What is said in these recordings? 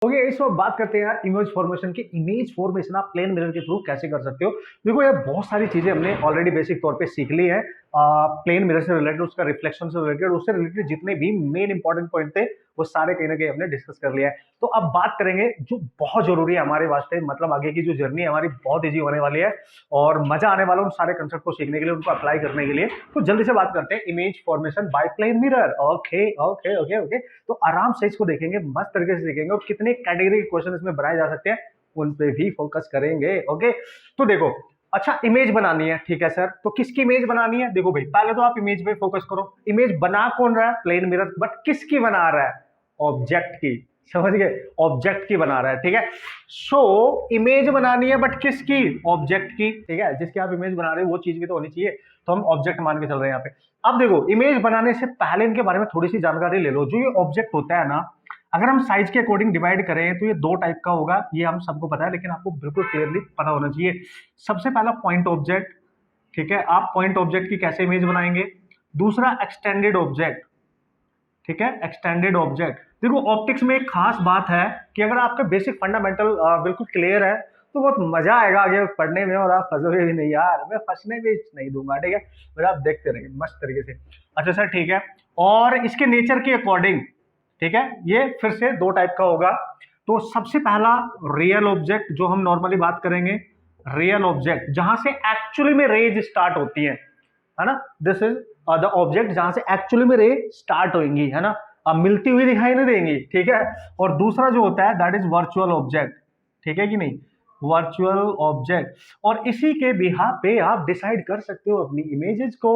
Okay इस वक्त बात करते हैं यार इमेज फॉर्मेशन की। इमेज फॉर्मेशन आप प्लेन मिरर के थ्रू कैसे कर सकते हो। देखो यार बहुत सारी चीजें हमने ऑलरेडी बेसिक तौर पे सीख ली है। प्लेन मिरर से रिलेटेड, उसका रिफ्लेक्शन से रिलेटेड, उससे रिलेटेड जितने भी मेन इंपॉर्टेंट पॉइंट थे वो सारे कहीं ना कहीं हमने डिस्कस कर लिया है। तो अब बात करेंगे जो बहुत जरूरी है हमारे वास्ते, मतलब आगे की जो जर्नी है हमारी बहुत ईजी होने वाली है और मजा आने वाला उन सारे कंसेप्ट को सीखने के लिए, उनको अप्लाई करने के लिए। तो जल्दी से बात करते हैं image formation by plane mirror. Okay okay okay okay तो आराम से इसको देखेंगे, मस्त तरीके से देखेंगे और कितने कैटेगरी के क्वेश्चन इसमें बनाए जा सकते हैं उन पे भी फोकस करेंगे। ओके तो देखो, अच्छा इमेज बनानी है, ठीक है सर, तो किसकी इमेज बनानी है। देखो भाई पहले तो आप इमेज पे फोकस करो। इमेज बना कौन रहा है, प्लेन मिरर, बट किसकी बना रहा है, ऑब्जेक्ट की। समझ गए, ऑब्जेक्ट की बना रहा है, ठीक है। सो इमेज बनानी है बट किसकी, ऑब्जेक्ट की, ठीक है। जिसकी आप इमेज बना रहे हो वो चीज भी तो होनी चाहिए, तो हम ऑब्जेक्ट मान के चल रहे हैं यहाँ पे। अब देखो इमेज बनाने से पहले इनके बारे में थोड़ी सी जानकारी ले लो। जो ये ऑब्जेक्ट होता है ना, अगर हम साइज के अकॉर्डिंग डिवाइड करें तो ये दो टाइप का होगा, ये हम सबको पता है, लेकिन आपको बिल्कुल क्लियरली पता होना चाहिए। सबसे पहला पॉइंट ऑब्जेक्ट, ठीक है, आप पॉइंट ऑब्जेक्ट की कैसे इमेज बनाएंगे। दूसरा एक्सटेंडेड ऑब्जेक्ट, ठीक है, एक्सटेंडेड ऑब्जेक्ट। देखो ऑप्टिक्स में एक खास बात है कि अगर आपके बेसिक फंडामेंटल बिल्कुल क्लियर है तो बहुत मजा आएगा आगे पढ़ने में, और आप फंसोगे भी नहीं। यार मैं फंसने भी नहीं दूंगा, ठीक है, फिर आप देखते रहेंगे मस्त तरीके से। अच्छा सर ठीक है, और इसके नेचर के अकॉर्डिंग, ठीक है, ये फिर से दो टाइप का होगा। तो सबसे पहला रियल ऑब्जेक्ट, जो हम नॉर्मली बात करेंगे, रियल ऑब्जेक्ट जहां से एक्चुअली में रेज स्टार्ट होती है ना, दिस इज द ऑब्जेक्ट जहां से एक्चुअली में रे स्टार्ट होंगी, है ना, अब मिलती हुई दिखाई नहीं देंगी, ठीक है। और दूसरा जो होता है दैट इज वर्चुअल ऑब्जेक्ट, ठीक है कि नहीं, वर्चुअल ऑब्जेक्ट। और इसी के बिहाफ पे आप डिसाइड कर सकते हो अपनी इमेजेस को।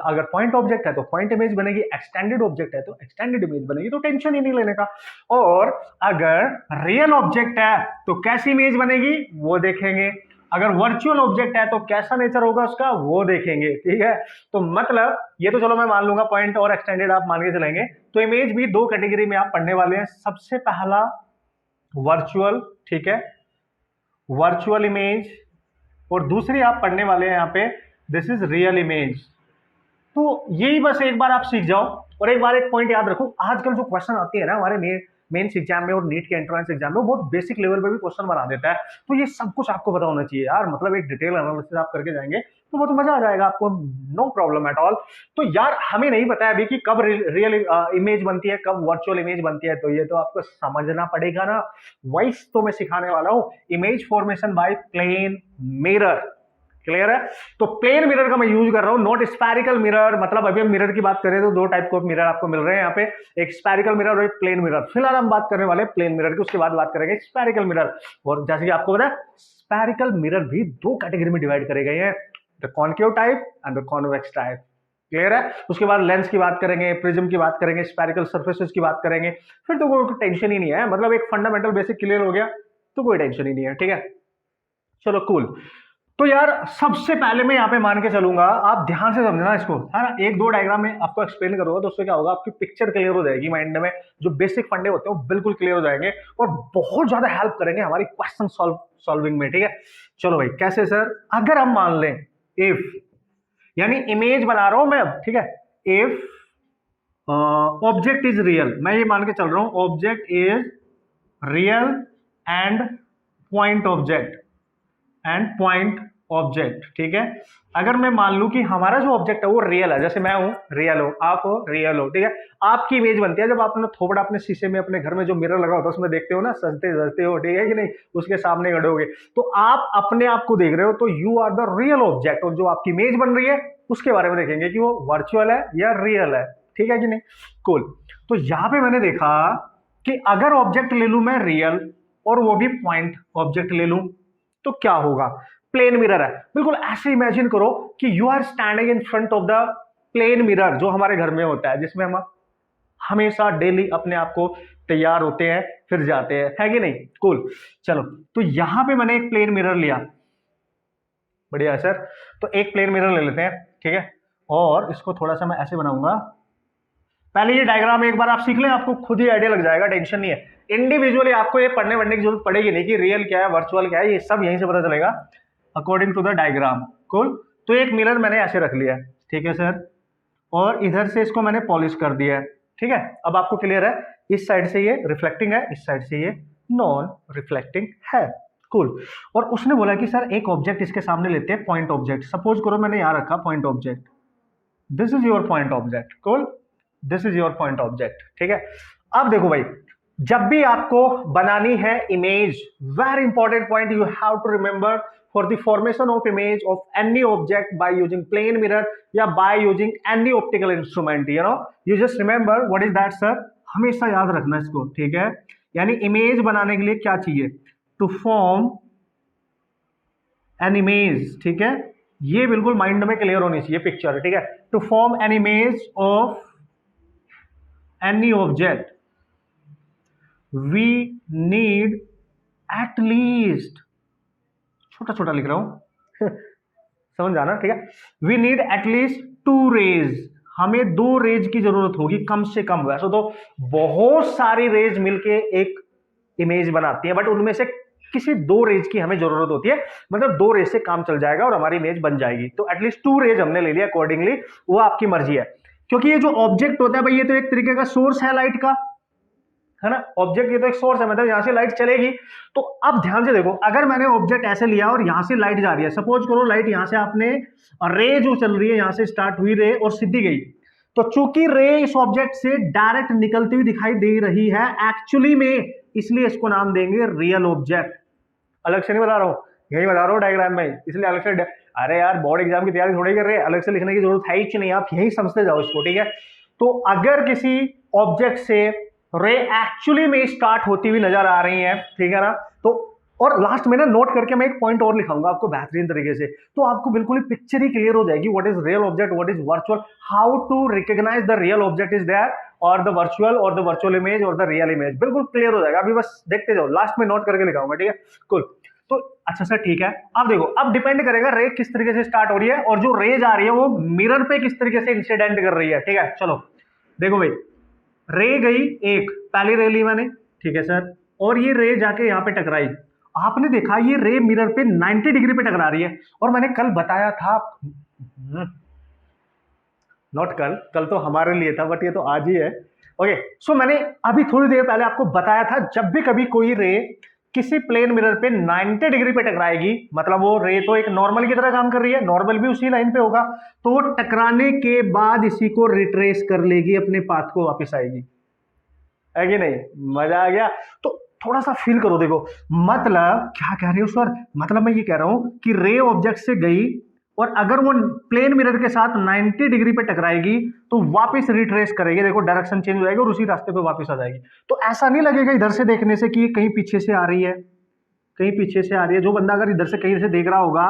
अगर पॉइंट ऑब्जेक्ट है तो पॉइंट इमेज बनेगी, एक्सटेंडेड ऑब्जेक्ट है तो एक्सटेंडेड इमेज बनेगी, तो टेंशन ही नहीं लेने का। और अगर रियल ऑब्जेक्ट है तो कैसी इमेज बनेगी वो देखेंगे, अगर वर्चुअल ऑब्जेक्ट है तो कैसा नेचर होगा उसका वो देखेंगे, ठीक है। तो मतलब ये तो चलो मैं मान लूंगा, पॉइंट और एक्सटेंडेड आप मान के चलेंगे। तो इमेज भी दो कैटेगरी में आप पढ़ने वाले हैं। सबसे पहला वर्चुअल, ठीक है, वर्चुअल इमेज, और दूसरी आप पढ़ने वाले हैं यहाँ पे दिस इज रियल इमेज। तो यही बस एक बार आप सीख जाओ। और एक बार एक पॉइंट याद रखो, आजकल जो क्वेश्चन आती है ना हमारे मेंस एग्जाम में और नीट के एंट्रेंस एग्जाम में, बहुत बेसिक लेवल पे भी क्वेश्चन बना देता है। तो ये सब कुछ आपको पता होना चाहिए यार, मतलब एक डिटेल एनालिसिस आप करके जाएंगे तो बहुत मजा आ जाएगा आपको, नो प्रॉब्लम एट ऑल। तो यार हमें नहीं पता है अभी कि कब रियल इमेज बनती है, कब वर्चुअल इमेज बनती है, तो ये तो आपको समझना पड़ेगा ना। वाइस तो मैं सिखाने वाला हूँ, image formation by plane mirror, clear है। तो प्लेन मिरर का मैं यूज कर रहा हूं, नॉट स्पैरिकल मिरर। मतलब अभी हम मिरर की बात करें तो दो टाइप के मिरर आपको मिल रहे हैं यहाँ पे, एक स्पैरिकल मिरर और एक प्लेन मिरर। फिलहाल हम बात करने वाले प्लेन मिरर की, उसके बाद बात करेंगे स्पैरिकल मिरर। और जैसे कि आपको पता है स्पैरिकल मिरर भी दो कैटेगरी में डिवाइड करे गए हैं, the concave type and the convex type, clear है। उसके बाद लेंस की बात करेंगे, प्रिज्म की बात करेंगे, स्पैरिकल सर्फेसेस की बात करेंगे, फिर तो कोई टेंशन ही नहीं है। मतलब एक फंडामेंटल बेसिक क्लियर हो गया तो कोई टेंशन ही नहीं है, ठीक है। चलो कूल। तो यार सबसे पहले मैं यहाँ पे मान के चलूंगा, आप ध्यान से समझना इसको, है ना। एक दो डायग्राम में आपको एक्सप्लेन करूंगा तो उससे क्या होगा, आपकी पिक्चर क्लियर हो जाएगी माइंड में, जो बेसिक फंडे होते हैं वो बिल्कुल क्लियर हो जाएंगे और बहुत ज्यादा हेल्प करेंगे हमारी क्वेश्चन सॉल्विंग में, ठीक है। चलो भाई कैसे सर, अगर हम मान लें इफ, यानी इमेज बना रहा हूं मैं अब, ठीक है, इफ ऑब्जेक्ट इज रियल, मैं ये मान के चल रहा हूं object is real and point object and point object, ठीक है। अगर मैं मान लूं कि हमारा जो ऑब्जेक्ट है वो रियल है, जैसे मैं हूं रियल हो, आप हो रियल हो, ठीक है। आपकी इमेज बनती है जब आपने थोपड़ा अपने शीशे में, अपने घर में जो मिरर लगा होता है उसमें देखते हो ना, सजते सजते हो, ठीक है कि नहीं, उसके सामने खड़े होगे तो आप अपने आप को देख रहे हो, तो you are the real object. और जो आपकी इमेज बन रही है उसके बारे में देखेंगे कि वो वर्चुअल है या रियल है, ठीक है कि नहीं, कूल। तो यहां पर मैंने देखा कि अगर ऑब्जेक्ट ले लू मैं रियल और वो भी पॉइंट ऑब्जेक्ट ले लू तो क्या होगा, प्लेन मिरर है। बिल्कुल ऐसे इमेजिन करो कि you are standing in front of the plane mirror, जो हमारे घर में होता है, जिसमें हम हमेशा डेली अपने आप को तैयार होते हैं फिर जाते हैं, है कि नहीं, कूल। चलो तो यहां पे मैंने एक प्लेन मिरर लिया, बढ़िया सर। तो एक प्लेन मिरर ले लेते हैं, ठीक है, और इसको थोड़ा सा मैं ऐसे बनाऊंगा। पहले ये डायग्राम एक बार आप सीख लें, आपको खुद ही आइडिया लग जाएगा, टेंशन नहीं है। इंडिविजुअली आपको ये पढ़ने वढ़ने की जरूरत पड़ेगी नहीं कि रियल क्या है वर्चुअल क्या है, ये सब यहीं से पता चलेगा according to the diagram, cool. तो एक मिरर मैंने ऐसे रख लिया, ठीक है सर, और इधर से इसको मैंने पॉलिश कर दिया है, ठीक है। अब आपको क्लियर है, इस साइड से ये रिफ्लेक्टिंग है, इस साइड से ये नॉन रिफ्लेक्टिंग है। कूल। और उसने बोला कि सर एक ऑब्जेक्ट इसके सामने लेते हैं, पॉइंट ऑब्जेक्ट। सपोज करो मैंने यहां रखा point object, this is your point object. Cool, this is your point object. ठीक है, अब देखो भाई, जब भी आपको बनानी है image, very important point you have to remember, for the formation of image of any object by using plane mirror या by using any optical instrument, you just remember what is that sir, हमेशा याद रखना इसको। ठीक है, यानी image बनाने के लिए क्या चाहिए, टू फॉर्म एन इमेज। ठीक है, ये बिल्कुल माइंड में क्लियर होनी चाहिए पिक्चर। ठीक है, to form an image of any object we need at least, छोटा छोटा लिख रहा हूं समझ जाना। ठीक है, we need at least 2 rays, हमें 2 रेज की जरूरत होगी कम से कम। वैसे तो बहुत सारी रेज मिलके एक इमेज बनाती है, बट उनमें से किसी 2 रेज की हमें जरूरत होती है, मतलब 2 रेज से काम चल जाएगा और हमारी इमेज बन जाएगी। तो एटलीस्ट 2 रेज हमने ले लिया, अकॉर्डिंगली वो आपकी मर्जी है। क्योंकि ये जो ऑब्जेक्ट होता है भाई, ये तो एक तरीके का सोर्स है लाइट का, है ना। ऑब्जेक्ट ये तो एक सोर्स है, मतलब यहां से लाइट चलेगी। तो अब ध्यान से देखो, अगर मैंने ऑब्जेक्ट ऐसे लिया और यहां से लाइट जा रही है, सपोज करो लाइट यहां से आपने, रे जो चल रही है यहां से स्टार्ट हुई रे और सीधी गई, तो चूंकि रे इस ऑब्जेक्ट से डायरेक्ट निकलती हुई दिखाई दे रही है एक्चुअली में, इसलिए इसको नाम देंगे रियल ऑब्जेक्ट। अलग से नहीं बता रहा हूं, यही बता रहा हूं डायग्राम में, इसलिए अलग से अरे यार बोर्ड एग्जाम की तैयारी थोड़ी कर रहे हैं, अलग से लिखने की जरूरत है ही नहीं, आप यही समझते जाओ इसको। ठीक है, तो अगर किसी ऑब्जेक्ट से रे एक्चुअली में स्टार्ट होती हुई नजर आ रही है, ठीक है ना, तो और लास्ट में ना नोट करके मैं एक पॉइंट और लिखाऊंगा आपको बेहतरीन तरीके से, तो आपको बिल्कुल पिक्चर ही क्लियर हो जाएगी, what is real object, what is virtual, how to recognise the real object is there और द वर्चुअल इमेज और द रियल इमेज, बिल्कुल क्लियर हो जाएगा। अभी बस देखते जाओ, लास्ट में नोट करके लिखाऊंगा। ठीक है, कुल। तो अच्छा सर ठीक है, अब देखो, अब डिपेंड करेगा रे किस तरीके से स्टार्ट हो रही है और जो रे जा रही है वो मिरर पे किस तरीके से इंसिडेंट कर रही है। ठीक है, चलो देखो भाई, रे गई एक, पहली रे ली मैंने, ठीक है सर, और ये रे जाके यहां पे टकराई, आपने देखा ये रे मिरर पे 90 डिग्री पे टकरा रही है, और मैंने कल बताया था, नॉट कल, कल तो हमारे लिए था बट ये तो आज ही है। ओके, सो मैंने अभी थोड़ी देर पहले आपको बताया था, जब भी कभी कोई रे किसी प्लेन मिरर पे 90 डिग्री पे टकराएगी, मतलब वो रे तो एक नॉर्मल की तरह काम कर रही है, नॉर्मल भी उसी लाइन पे होगा, तो वो टकराने के बाद इसी को रिट्रेस कर लेगी, अपने पाथ को वापस आएगी, है कि नहीं। मजा आ गया। तो थोड़ा सा फील करो, देखो मतलब क्या कह रहे हो सर, मतलब मैं ये कह रहा हूं कि रे ऑब्जेक्ट से गई और अगर वो प्लेन मिरर के साथ 90 डिग्री पे टकराएगी तो वापस रिट्रेस करेगी, देखो डायरेक्शन चेंज हो जाएगी और उसी रास्ते पे वापस आ जाएगी। तो ऐसा नहीं लगेगा इधर से देखने से कि ये कहीं पीछे से आ रही है, कहीं पीछे से आ रही है। जो बंदा अगर इधर से कहीं से देख रहा होगा,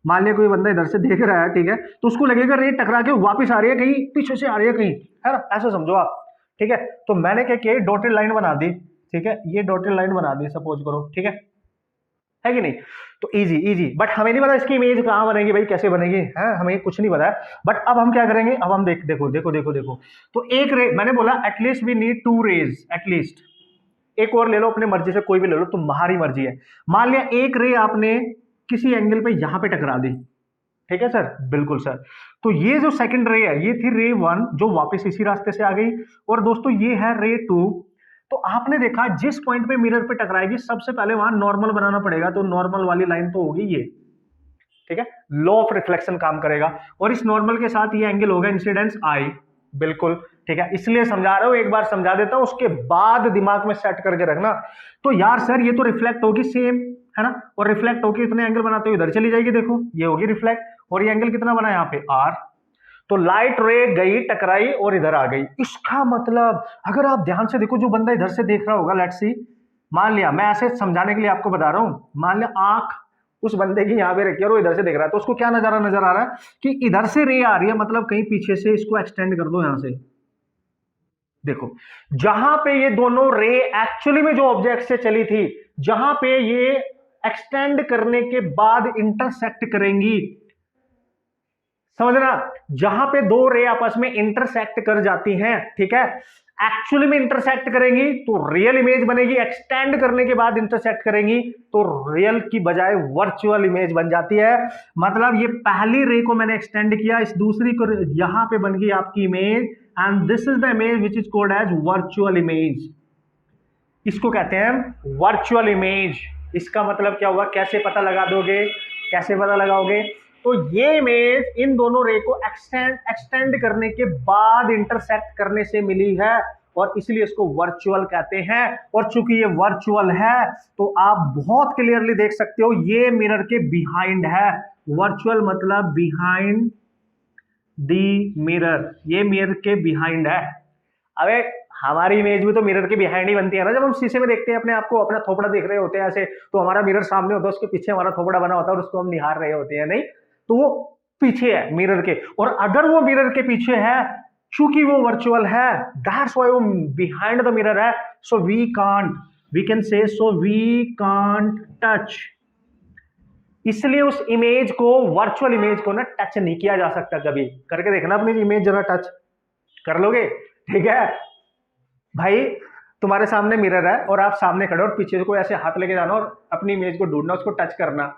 मान लिया कोई बंदा इधर से देख रहा है, ठीक है, तो उसको लगेगा रे टकरा के वापस आ रही है, कहीं पीछे से आ रही है कहीं, है ना, ऐसा समझो आप। ठीक है, तो मैंने क्या किया, डॉटेड लाइन बना दी। ठीक है, ये डॉटेड लाइन बना दी सपोज करो, ठीक है कि नहीं। तो इजी इजी, बट हमें नहीं पता इसकी इमेज कहां बनेगी भाई, कैसे बनेगी, है हमें कुछ नहीं पता है। बट अब हम क्या करेंगे, अब हम देखो देखो देखो देखो, तो एक रे, मैंने बोला at least we need 2 rays, at least एक और ले लो, अपने मर्जी से कोई भी ले लो, तुम्हारी मर्जी है। मान लिया एक रे आपने किसी एंगल पे यहां पे टकरा दी, ठीक है सर, बिल्कुल सर। तो ये जो सेकंड रे है, ये थी रे 1 जो वापस इसी रास्ते से आ गई, और दोस्तों ये है रे 2। तो आपने देखा जिस पॉइंट पे मिरर पे टकराएगी सबसे पहले वहां नॉर्मल बनाना पड़ेगा, तो नॉर्मल वाली लाइन तो होगी ये, ठीक है, लॉ ऑफ रिफ्लेक्शन काम करेगा, और इस नॉर्मल के साथ ये एंगल होगा इंसिडेंस आई, बिल्कुल ठीक है, इसलिए समझा रहा हूं, एक बार समझा देता हूं उसके बाद दिमाग में सेट करके रखना। तो यार सर ये तो रिफ्लेक्ट होगी सेम, है ना, और रिफ्लेक्ट होगी इतने एंगल बनाते हुए इधर चली जाएगी, देखो ये होगी रिफ्लेक्ट, और ये एंगल कितना बना यहाँ पे आर, तो लाइट रे गई टकराई और इधर आ गई। इसका मतलब अगर आप ध्यान से देखो, जो बंदा इधर से देख रहा होगा, लेट्स सी, मान लिया मैं ऐसे समझाने के लिए आपको बता रहा हूं, मान लिया आंख उस बंदे की यहां पे रखी है और वो इधर से देख रहा है, तो उसको क्या नजारा नजर आ रहा है कि इधर से रे आ रही है, मतलब कहीं पीछे से इसको एक्सटेंड कर दो यहां से, देखो जहां पे ये दोनों रे एक्चुअली में जो ऑब्जेक्ट से चली थी, जहां पे ये एक्सटेंड करने के बाद इंटरसेक्ट करेंगी, समझना, जहां पे दो रे आपस में इंटरसेक्ट कर जाती हैं, ठीक है, एक्चुअली में इंटरसेक्ट करेंगी तो रियल इमेज बनेगी, एक्सटेंड करने के बाद इंटरसेक्ट करेंगी तो रियल की बजाय वर्चुअल इमेज बन जाती है। मतलब ये पहली रे को मैंने एक्सटेंड किया, इस दूसरी को यहां पे बन गई आपकी image, and this is the image which is called as virtual image. इसको कहते हैं वर्चुअल इमेज। इसका मतलब क्या हुआ, कैसे पता लगा दोगे, कैसे पता लगाओगे? तो ये इमेज इन दोनों रे को एक्सटेंड करने के बाद इंटरसेक्ट करने से मिली है और इसलिए इसको वर्चुअल कहते हैं। और चूंकि ये वर्चुअल है तो आप बहुत क्लियरली देख सकते हो ये मिरर के बिहाइंड है। वर्चुअल मतलब बिहाइंड दी मिरर, ये मिरर के बिहाइंड है। अबे हमारी इमेज भी तो मिरर के बिहाइंड ही बनती है ना। जब हम शीशे में देखते हैं अपने आप को, अपना थोपड़ा देख रहे होते हैं ऐसे, तो हमारा मिरर सामने होता है, उसके पीछे हमारा थोपड़ा बना होता है और उसको हम निहार रहे होते हैं, नहीं? तो वो पीछे है मिरर के। और अगर वो मिरर के पीछे है, चूंकि वो वर्चुअल है, दैट्स व्हाई वो बिहाइंड द मिरर है, so we can say so we can't touch. इसलिए उस इमेज को, वर्चुअल इमेज को ना टच नहीं किया जा सकता। कभी करके देखना अपनी इमेज, जरा टच कर लोगे? ठीक है भाई, तुम्हारे सामने मिरर है और आप सामने खड़े और पीछे को ऐसे हाथ लेके जाना और अपनी इमेज को ढूंढना, उसको टच करना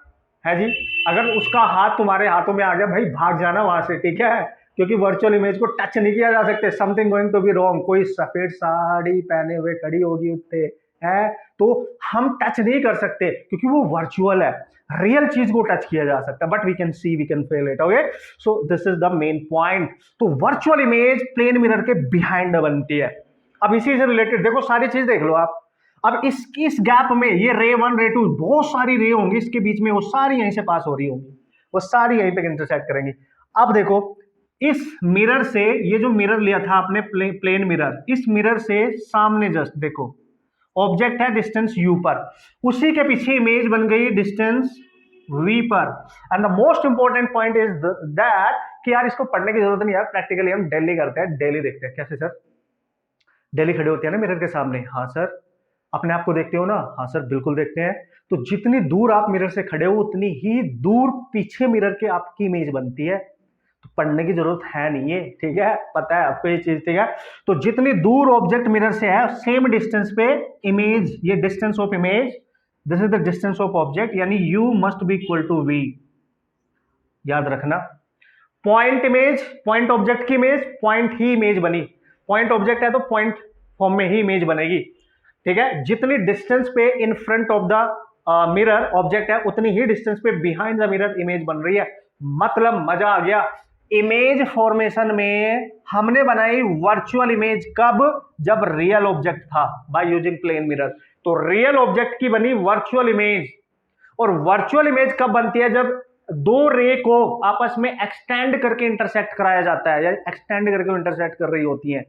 है जी। अगर उसका हाथ तुम्हारे हाथों में आ गया भाई, भाग जाना वहां से, ठीक है? क्योंकि वर्चुअल इमेज को टच नहीं किया जा सकते। Something going to be wrong. कोई सफेद साड़ी पहने हुए खड़ी होगी उत्ते है तो हम टच नहीं कर सकते क्योंकि वो वर्चुअल है। रियल चीज को टच किया जा सकता है, but we can see, we can feel it. Okay, so this is the main point. तो वर्चुअल इमेज प्लेन मिरर के बिहाइंड बनती है। अब इसी से रिलेटेड देखो, सारी चीज देख लो आप। अब इस गैप में ये रे 1 रे 2 बहुत सारी रे होंगी इसके बीच में, वो सारी यहीं से पास हो रही होंगी, वो सारी यहीं पे इंटरसेक्ट करेंगी। अब देखो, इस मिरर से, ये जो मिरर लिया था आपने प्लेन मिरर, इस मिरर से सामने जस्ट देखो ऑब्जेक्ट है डिस्टेंस u पर, उसी के पीछे इमेज बन गई डिस्टेंस v पर। And the most important point is that कि यार इसको पढ़ने की जरूरत नहीं है, प्रैक्टिकली हम डेली करते हैं, डेली देखते हैं। कैसे सर? डेली खड़े होते हैं ना मिरर के सामने। हाँ सर। अपने आप को देखते हो ना? हाँ सर, बिल्कुल देखते हैं। तो जितनी दूर आप मिरर से खड़े हो उतनी ही दूर पीछे मिरर के आपकी इमेज बनती है। तो पढ़ने की जरूरत है नहीं है, ठीक है? पता है आपको ये चीज, ठीक है? तो जितनी दूर ऑब्जेक्ट मिरर से है, सेम डिस्टेंस पे इमेज, ये distance of image, this is the distance of object, यानी u must be equal to v। याद रखना, पॉइंट इमेज, पॉइंट ऑब्जेक्ट की इमेज, पॉइंट ही इमेज बनी। पॉइंट ऑब्जेक्ट है तो पॉइंट फॉर्म में ही इमेज बनेगी, ठीक है? जितनी डिस्टेंस पे इन front of the mirror object है, उतनी ही डिस्टेंस पे बिहाइंड द मिरर इमेज बन रही है। मतलब मजा आ गया। इमेज फॉर्मेशन में हमने बनाई वर्चुअल इमेज कब? जब रियल ऑब्जेक्ट था, बाय यूजिंग प्लेन मिरर। तो रियल ऑब्जेक्ट की बनी वर्चुअल इमेज। और वर्चुअल इमेज कब बनती है? जब दो रे को आपस में एक्सटेंड करके इंटरसेक्ट कराया जाता है, या एक्सटेंड करके इंटरसेक्ट कर रही होती है,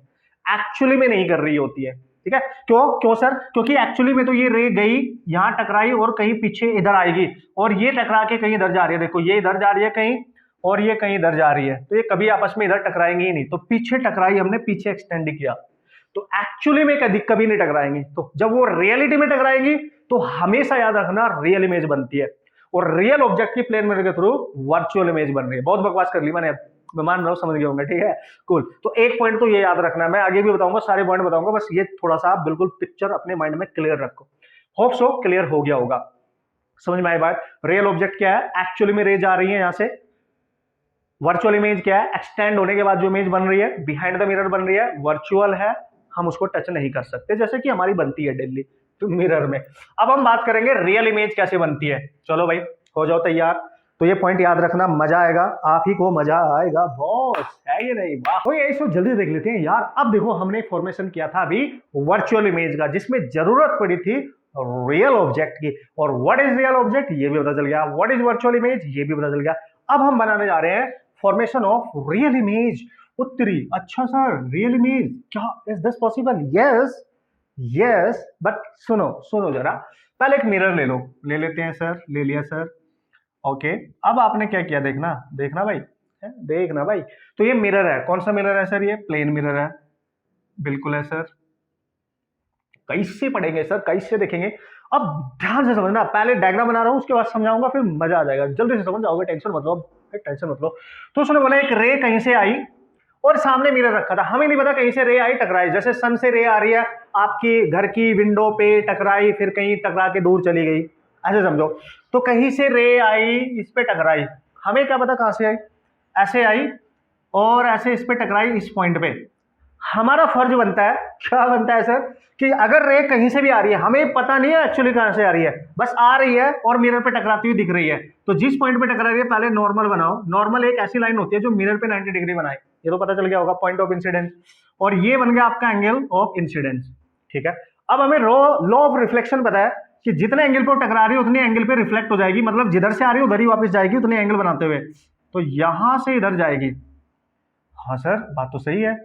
एक्चुअली में नहीं कर रही होती है, ठीक है? क्यों सर? क्योंकि एक्चुअली में तो ये रे गई, यहां टकराई और कहीं पीछे इधर आएगी, और ये टकरा के कहीं इधर जा रही है। देखो, ये इधर जा रही है कहीं और ये कहीं इधर जा रही है, तो ये कभी आपस में इधर टकराएंगे ही नहीं। तो पीछे टकराई, हमने पीछे एक्सटेंड किया, तो एक्चुअली में कभी नहीं टकराएंगी। तो जब वो रियलिटी में टकराएंगी तो हमेशा याद रखना रियल इमेज बनती है, और रियल ऑब्जेक्ट की प्लेन मिरर के थ्रू वर्चुअल इमेज बन रही है। बहुत बकवास कर ली मैंने, मैं मान रहा हूं समझ गए होंगे, ठीक है? कूल। तो एक पॉइंट तो ये याद रखना, मैं आगे भी बताऊंगा, सारे पॉइंट बताऊंगा, बस ये थोड़ा सा आप बिल्कुल पिक्चर अपने माइंड में क्लियर रखो। होप सो क्लियर हो गया होगा, समझ में आई बात? रियल ऑब्जेक्ट क्या है? एक्चुअली में रे जा रही है यहां से। वर्चुअल इमेज क्या है? एक्सटेंड होने के बाद जो इमेज बन रही है, बिहाइंड द मिरर बन रही है, वर्चुअल है, हम उसको टच नहीं कर सकते, जैसे कि हमारी बनती है डेली तो मिरर में। अब हम बात करेंगे रियल इमेज कैसे बनती है। चलो भाई, हो जाओ तैयार। तो ये पॉइंट याद रखना, मजा आएगा, आप ही को मजा आएगा बॉस, है ये नहीं? वाह। तो ये इसको जल्दी देख लेते हैं यार। अब देखो, हमने फॉर्मेशन किया था अभी वर्चुअल इमेज का, जिसमें जरूरत पड़ी थी रियल ऑब्जेक्ट की। और व्हाट इज रियल ऑब्जेक्ट ये भी पता चल गया, व्हाट इज वर्चुअल इमेज ये भी पता चल गया। अब हम बनाने जा रहे हैं फॉर्मेशन ऑफ रियल इमेज। उत्तरी, अच्छा सर रियल इमेज, क्या is this possible? Yes yes, but सुनो सुनो जरा, पहले एक मिरर ले लो। ले लेते हैं सर, ले लिया सर। ओके, अब आपने क्या किया, देखना देखना भाई, देखना भाई। तो ये मिरर है, कौन सा मिरर है सर? ये प्लेन मिरर है, बिल्कुल है सर। कैसे पढ़ेंगे सर, कैसे देखेंगे? अब ध्यान से समझना, पहले डायग्राम बना रहा हूं, उसके बाद समझाऊंगा, फिर मजा आ जाएगा, जल्दी से समझ जाओगे, टेंशन मत लो, टेंशन मत लो। तो उसने बोला एक रे कहीं से आई और सामने मिरर रखा था, हमें नहीं पता कहीं से रे आई, टकराई। जैसे सन से रे आ रही है, आपकी घर की विंडो पे टकराई, फिर कहीं टकरा के दूर चली गई, ऐसे समझो। तो कहीं से रे आई, इस पे टकराई, हमें क्या पता कहां से आई, ऐसे आई और ऐसे इस पे टकराई, इस पॉइंट पे। हमारा फर्ज बनता है, क्या बनता है सर, कि अगर रे कहीं से भी आ रही है, हमें पता नहीं है एक्चुअली कहां से आ रही है, बस आ रही है और मिरर पे टकराती हुई दिख रही है, तो जिस पॉइंट पे टकरा रही है पहले नॉर्मल बनाओ। नॉर्मल एक ऐसी लाइन होती है जो मिरर पे 90 डिग्री बनाए, ये तो पता चल गया होगा, पॉइंट ऑफ इंसिडेंस, और ये बन गया आपका एंगल ऑफ इंसिडेंस। ठीक है, अब हमें लॉ ऑफ रिफ्लेक्शन पता है कि जितने एंगल पे टकरा रही है उतने एंगल पे रिफ्लेक्ट हो जाएगी, मतलब जिधर से आ रही है उधर ही वापस जाएगी उतने एंगल बनाते हुए, तो यहां से इधर जाएगी। हाँ सर बात तो सही है,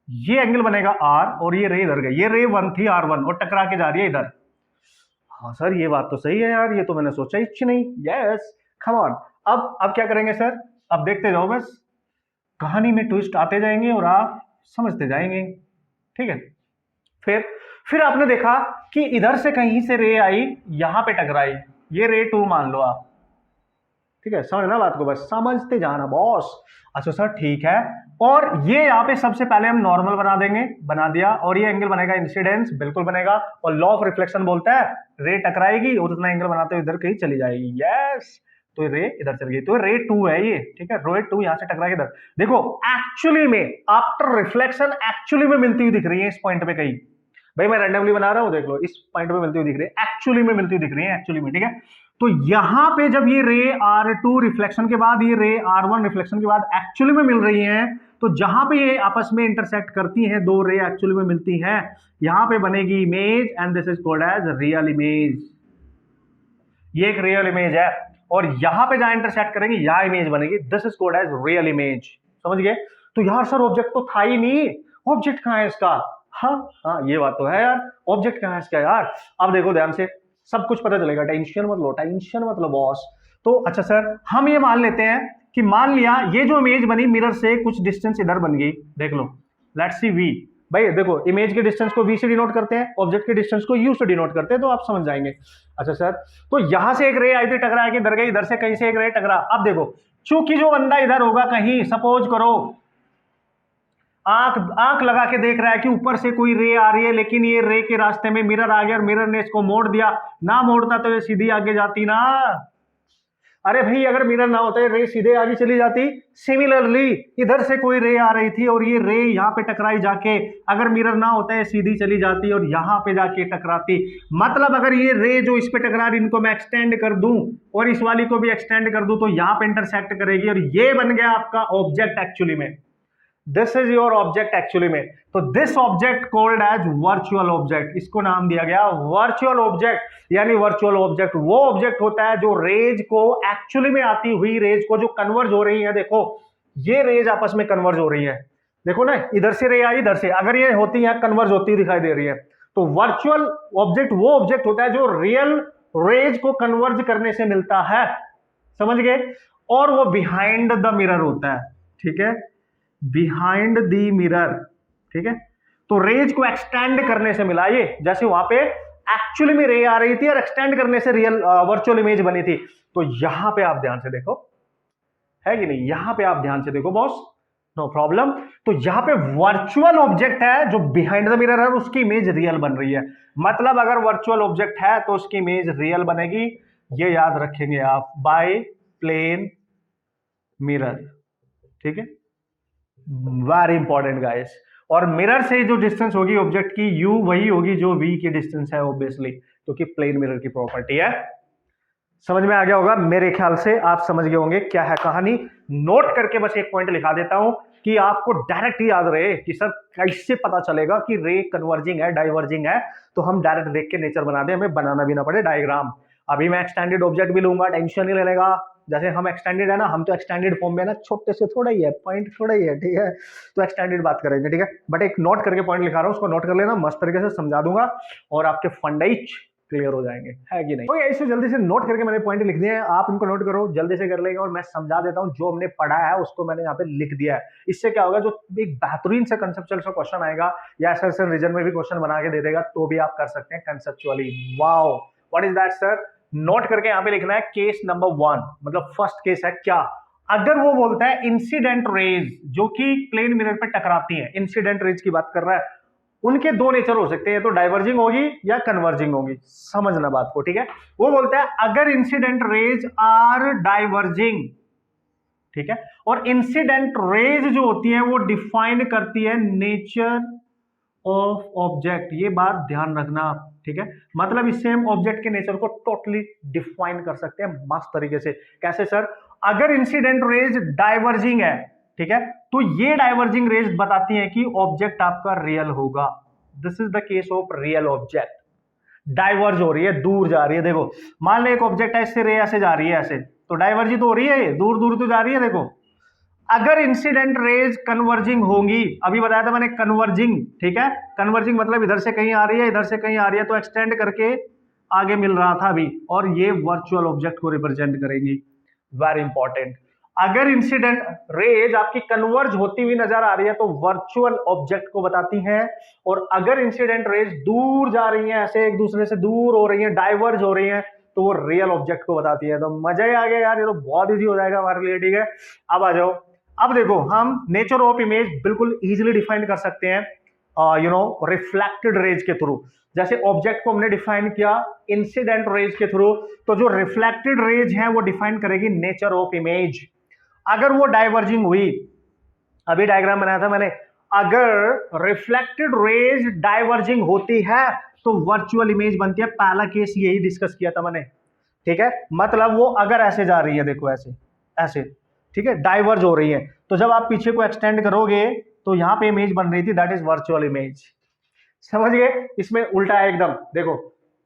ये एंगल बनेगा आर और ये रे इधर गई, ये रे 1 थी R1 और टकरा के जा रही है इधर। हाँ सर ये बात तो सही है यार, ये तो मैंने सोचा ही नहीं। यस कम ऑन, अब क्या करेंगे सर, अब देखते जाओ, बस कहानी में ट्विस्ट आते जाएंगे और आप समझते जाएंगे। ठीक है, फिर आपने देखा कि इधर से कहीं से रे आई, यहां पे टकराई, ये रे 2 मान लो आप। ठीक है, समझना बात को, बस समझते जाना बॉस। अच्छा सर ठीक है, और ये यहाँ पे सबसे पहले हम नॉर्मल बना देंगे, बना दिया, और ये एंगल बनेगा इंसिडेंस, बिल्कुल बनेगा, और लॉ ऑफ रिफ्लेक्शन बोलता है रे टकराएगी और उतना एंगल बनाते हुए इधर कहीं चली जाएगी। यस, तो रे इधर चल गई, तो रे 2 है ये। ठीक है, रे 2 यहां से टकरा के इधर, देखो एक्चुअली में आफ्टर रिफ्लेक्शन एक्चुअली में मिलती हुई दिख रही है इस पॉइंट पे कहीं, भाई मैं रैंडमली बना रहा हूं, देख लो इस पॉइंट पे मिलती हुई दिख रही है, एक्चुअली में मिलती हुई दिख रही है, एक्चुअली में। ठीक है, तो यहां पे जब ये रे R2 रिफ्लेक्शन के बाद ये रे R1 रिफ्लेक्शन के बाद एक्चुअली में मिल रही हैं, तो जहां पे ये आपस में इंटरसेक्ट करती हैं, दो रे एक्चुअली में मिलती हैं, यहां पे बनेगी image and this is called as real image. ये एक रियल इमेज है, और यहां पे जहां इंटरसेक्ट करेंगे यहां इमेज बनेगी, this is called as real image. समझ गए? तो यार सर ऑब्जेक्ट तो था ही नहीं, ऑब्जेक्ट कहां है इसका? हाँ ये बात तो है यार, ऑब्जेक्ट कहां है इसका यार? अब देखो ध्यान से, सब कुछ पता चलेगा, टेंशन मत लो, टेंशन मत लो बॉस। तो अच्छा सर हम ये मान लेते हैं कि मान लिया ये जो इमेज बनी मिरर से कुछ डिस्टेंस इधर बन गई, देख लो, लेट्स सी वी। भाई देखो इमेज के डिस्टेंस को v से डिनोट करते हैं, ऑब्जेक्ट के डिस्टेंस को u से डिनोट करते हैं, तो आप समझ जाएंगे। अच्छा सर, तो यहां से एक रे आई थी, टकरा के इधर गई, इधर से कहीं से एक रे टकरा। अब देखो चूंकि जो बंदा इधर होगा कहीं, सपोज करो आंख लगा के देख रहा है कि ऊपर से कोई रे आ रही है, लेकिन ये रे के रास्ते में मिरर आ गया और मिरर ने इसको मोड़ दिया, ना मोड़ता तो ये सीधी आगे जाती ना। अरे भाई अगर मिरर ना होता रे सीधे आगे चली जाती। सिमिलरली इधर से कोई रे आ रही थी और ये रे यहाँ पे टकराई जाके, अगर मिरर ना होता है सीधी चली जाती और यहाँ पे जाके टकराती। मतलब अगर ये रे जो इस पे टकरा रही, इनको मैं एक्सटेंड कर दूं और इस वाली को भी एक्सटेंड कर दूं, तो यहाँ पे इंटरसेक्ट करेगी और ये बन गया आपका ऑब्जेक्ट एक्चुअली में। This is your object actually में। तो this object called as virtual object, इसको नाम दिया गया वर्चुअल ऑब्जेक्ट। यानी वर्चुअल ऑब्जेक्ट वो ऑब्जेक्ट होता है जो रेज को एक्चुअली में आती हुई रेज को जो कन्वर्ज हो रही है, देखो ये रेज आपस में कन्वर्ज हो रही है, देखो ना इधर से रे आई इधर से, अगर ये होती है कन्वर्ज होती दिखाई दे रही है, तो वर्चुअल ऑब्जेक्ट वो ऑब्जेक्ट होता है जो रियल रेज को कन्वर्ज करने से मिलता है। समझ गए? और वो बिहाइंड द मिरर होता है। ठीक है, बिहाइंड दी मिरर। ठीक है, तो रेज को एक्सटेंड करने से मिला ये, जैसे वहां पे एक्चुअली में रे आ रही थी और एक्सटेंड करने से रियल वर्चुअल इमेज बनी थी। तो यहां पे आप ध्यान से देखो, है कि नहीं, यहां पे आप ध्यान से देखो बॉस, नो प्रॉब्लम। तो यहां पे वर्चुअल ऑब्जेक्ट है जो बिहाइंड द मिरर है, उसकी इमेज रियल बन रही है। मतलब अगर वर्चुअल ऑब्जेक्ट है तो उसकी इमेज रियल बनेगी, ये याद रखेंगे आप, बाय प्लेन मिरर। ठीक है, वेरी इंपॉर्टेंट गाइस। और मिरर से जो डिस्टेंस होगी ऑब्जेक्ट की, u वही होगी जो v की डिस्टेंस है ऑब्वियसली, क्योंकि प्लेन मिरर की प्रॉपर्टी है। समझ में आ गया होगा मेरे ख्याल से, आप समझ गए होंगे क्या है कहानी। नोट करके बस एक पॉइंट लिखा देता हूं कि आपको डायरेक्ट याद रहे कि सर कैसे पता चलेगा कि रे कन्वर्जिंग है डाइवर्जिंग है, तो हम डायरेक्ट देख के नेचर बना दें, हमें बनाना भी ना पड़े डायग्राम। अभी मैं एक्सटेंडेड ऑब्जेक्ट भी लूंगा, टेंशन नहीं लेगा। जैसे हम एक्सटेंडेड है ना, हम तो एक्सटेंडेड फॉर्म में ना, छोटे से थोड़ा ही है, पॉइंट थोड़ा ही है। ठीक है, तो एक्सटेंडेड बात करेंगे। ठीक है, बट एक नोट करके पॉइंट लिखा रहा हूं, उसको नोट कर लेना, मस्त तरीके से समझा दूंगा और आपके फंडाइच क्लियर हो जाएंगे, है कि नहीं? तो ऐसे जल्दी से नोट करके मैंने पॉइंट लिख दिए हैं, आप इनको नोट करो, जल्दी से कर लेंगे। और मैं समझा देता हूं, जो हमने पढ़ा है उसको मैंने यहाँ पे लिख दिया है। इससे क्या होगा, जो एक बेहतरीन से कंसेप्चुअल सा क्वेश्चन आएगा या सर रीजन में भी क्वेश्चन बना के दे देगा, तो भी आप कर सकते हैं conceptually. Wow, what is that sir? Note करके यहां पे लिखना है केस नंबर 1, मतलब फर्स्ट केस है क्या, अगर वो बोलता है इंसिडेंट रेज जो कि प्लेन मिरर पे टकराती हैं, इंसिडेंट रेज की बात कर रहा है, उनके दो नेचर हो सकते हैं, तो डाइवर्जिंग होगी या कन्वर्जिंग होगी। समझना बात को, ठीक है। वो बोलता है अगर इंसिडेंट रेज आर डाइवर्जिंग, ठीक है। और इंसिडेंट रेज जो होती है वो डिफाइन करती है नेचर ऑफ ऑब्जेक्ट, ये बात ध्यान रखना आप, ठीक है। मतलब इससे हम ऑब्जेक्ट के नेचर को टोटली डिफाइन कर सकते हैं मस्त तरीके से। कैसे सर? अगर इंसिडेंट रेज डाइवर्जिंग है, ठीक है, तो ये डाइवर्जिंग रेज बताती है कि ऑब्जेक्ट आपका रियल होगा। This is the case of real object. Diverge हो रही है, दूर जा रही है, देखो मान लो एक ऑब्जेक्ट है, इससे रे ऐसे जा रही है, ऐसे तो डाइवर्ज तो हो रही है, ये दूर दूर तो जा रही है। देखो अगर इंसिडेंट रेज कन्वर्जिंग होंगी, अभी बताया था मैंने कन्वर्जिंग, ठीक है, कन्वर्जिंग मतलब इधर से कहीं आ रही है, इधर से कहीं आ रही है, तो एक्सटेंड करके आगे मिल रहा था अभी, और ये वर्चुअल ऑब्जेक्ट को रिप्रेजेंट करेंगी। Very important. अगर इंसिडेंट रेज आपकी कन्वर्ज होती हुई नजर आ रही है तो वर्चुअल ऑब्जेक्ट को बताती हैं, और अगर इंसिडेंट रेज दूर जा रही हैं, ऐसे एक दूसरे से दूर हो रही हैं, डाइवर्ज हो रही हैं, तो वो रियल ऑब्जेक्ट को बताती है। तो मजा ही आ गया यार, ये तो बहुत इजी हो जाएगा हमारे लिए, ठीक है। अब आ जाओ, अब देखो हम नेचर ऑफ इमेज बिल्कुल इजीली डिफाइन कर सकते हैं रिफ्लेक्टेड रेज के थ्रू। जैसे ऑब्जेक्ट को हमने डिफाइन किया इंसिडेंट रेज के थ्रू, तो जो रिफ्लेक्टेड रेज है वो डिफाइन करेगी नेचर ऑफ इमेज। अगर वो डाइवर्जिंग हुई, अभी डायग्राम बनाया था मैंने, अगर रिफ्लेक्टेड रेज डाइवर्जिंग होती है तो वर्चुअल इमेज बनती है। पहला केस यही डिस्कस किया था मैंने, ठीक है। मतलब वो अगर ऐसे जा रही है, देखो ऐसे ऐसे, ठीक है, डाइवर्ज हो रही है, तो जब आप पीछे को एक्सटेंड करोगे तो यहां पे इमेज बन रही थी, दैट इज वर्चुअल इमेज। समझ गए? इसमें उल्टा है एकदम। देखो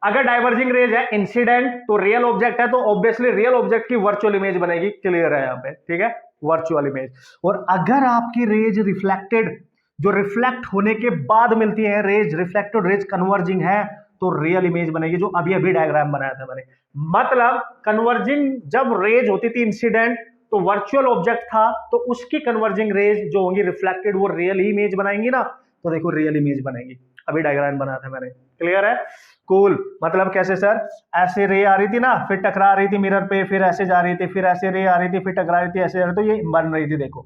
अगर डाइवर्जिंग रेज है इंसिडेंट तो रियल ऑब्जेक्ट है, तो ऑब्वियसली रियल ऑब्जेक्ट की वर्चुअल इमेज बनेगी। क्लियर है यहाँ पे, ठीक है, वर्चुअल इमेज। और अगर आपकी रेज रिफ्लेक्टेड, जो रिफ्लेक्ट होने के बाद मिलती है रेज, रिफ्लेक्टेड रेज कन्वर्जिंग है, तो रियल इमेज बनेगी, जो अभी अभी डायग्राम बनाया था मैंने। मतलब कन्वर्जिंग जब रेज होती थी इंसिडेंट तो वर्चुअल ऑब्जेक्ट था, तो उसकी कन्वर्जिंग रेज जो होंगी रिफ्लेक्टेड वो रियल इमेज बनाएंगी ना, तो देखो रियल इमेज बनेगी। अभी डायग्राम बनाया था मैंने। क्लियर है? कूल। मतलब कैसे सर? ऐसे रे आ रही थी ना, फिर टकरा रही थी मिरर पे, फिर ऐसे जा रही थी, फिर ऐसे रे आ रही थी, फिर टकरा रही थी, ऐसे जा रही थी, तो ये बन रही थी। देखो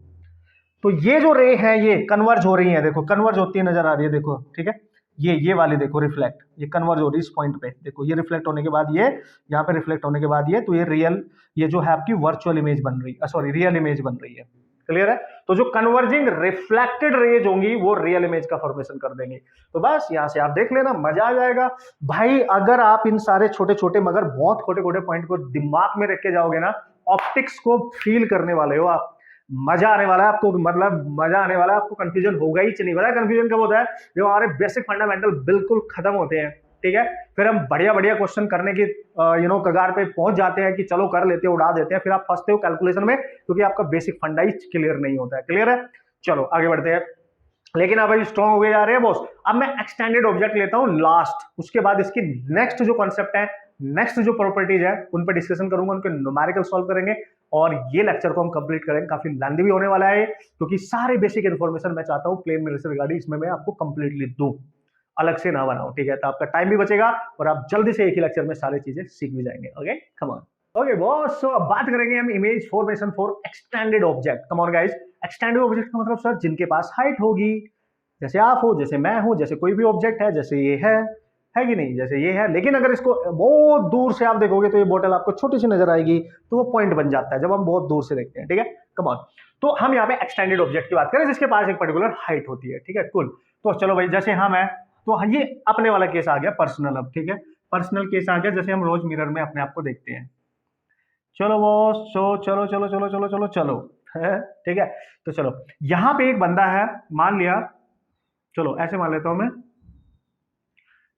तो ये जो रे है ये कन्वर्ज हो रही है, देखो कन्वर्ज होती है नजर आ रही है, देखो ठीक है। ये वाली देखो रिफ्लेक्ट, ये कन्वर्ज हो रही है इस पॉइंट पे, देखो ये रिफ्लेक्ट होने के बाद ये यहाँ पे रिफ्लेक्ट होने के बाद ये, तो ये रियल, ये जो है आपकी वर्चुअल इमेज बन रही है, सॉरी रियल इमेज बन रही है। क्लियर है? तो जो कन्वर्जिंग रिफ्लेक्टेड रेज होंगी वो रियल इमेज का फॉर्मेशन कर देंगे। तो बस यहां से आप देख लेना, मजा आ जाएगा भाई। अगर आप इन सारे छोटे छोटे मगर बहुत छोटे छोटे पॉइंट को दिमाग में रख के जाओगे ना, ऑप्टिक्स को फील करने वाले हो आप, मजा आने वाला है आपको। मतलब मजा आने वाला है आपको, कंफ्यूजन होगा ही नहीं। पता है कंफ्यूजन कब होता है? जब हमारे बेसिक फंडामेंटल बिल्कुल खत्म होते हैं, ठीक है, फिर हम बढ़िया बढ़िया क्वेश्चन करने की कगार पे पहुंच जाते हैं कि चलो कर लेते हैं, उड़ा देते हैं, फिर आप फंसते हो कैलकुलेशन में, क्योंकि आपका बेसिक फंडा ही क्लियर नहीं होता है। क्लियर है? चलो आगे बढ़ते हैं। लेकिन अब अभी स्ट्रॉन्ग हो गए जा रहे हैं बॉस। अब मैं एक्सटेंडेड ऑब्जेक्ट लेता हूं लास्ट, उसके बाद इसकी नेक्स्ट जो कॉन्सेप्ट है, नेक्स्ट जो प्रॉपर्टीज है, उन पर डिस्कशन करूंगा, उनके न्यूमेरिकल सॉल्व करेंगे, और ये लेक्चर को हम कंप्लीट करेंगे। काफी लेंथी भी होने वाला है क्योंकि सारे बेसिक इन्फॉर्मेशन मैं चाहता हूं प्लेन मिरर से रिगार्डिंग इसमें मैं आपको कंप्लीटली दूं, अलग से ना बनाओ, ठीक है। तो आपका टाइम भी बचेगा और आप जल्दी से एक ही लेक्चर में सारी चीजें सीख भी जाएंगे। Okay come on. Okay boss, so अब बात करेंगे हम image formation for extended object. Come on guys, extended object का मतलब सर जिनके पास हाइट होगी, जैसे आप हो, जैसे मैं हूं, जैसे कोई भी ऑब्जेक्ट है, जैसे ये है कि नहीं, जैसे ये है। लेकिन अगर इसको बहुत दूर से आप देखोगे तो ये बोतल आपको छोटी सी नजर आएगी, तो वो पॉइंट बन जाता है जब हम बहुत दूर से देखते हैं, ठीक है। Come on. तो हम यहाँ पे एक्सटेंडेड ऑब्जेक्ट की बात करें जिसके पास एक पर्टिकुलर हाइट होती है, ठीक है, कुल। तो चलो भाई, जैसे हम है तो ये अपने वाला केस आ गया पर्सनल। अब ठीक है, पर्सनल केस आ गया, जैसे हम रोज मिरर में अपने आप को देखते हैं। चलो बॉस, चलो चलो चलो चलो चलो चलो, ठीक है। तो चलो यहां पे एक बंदा है, मान लिया, चलो ऐसे मान लेता हूं मैं,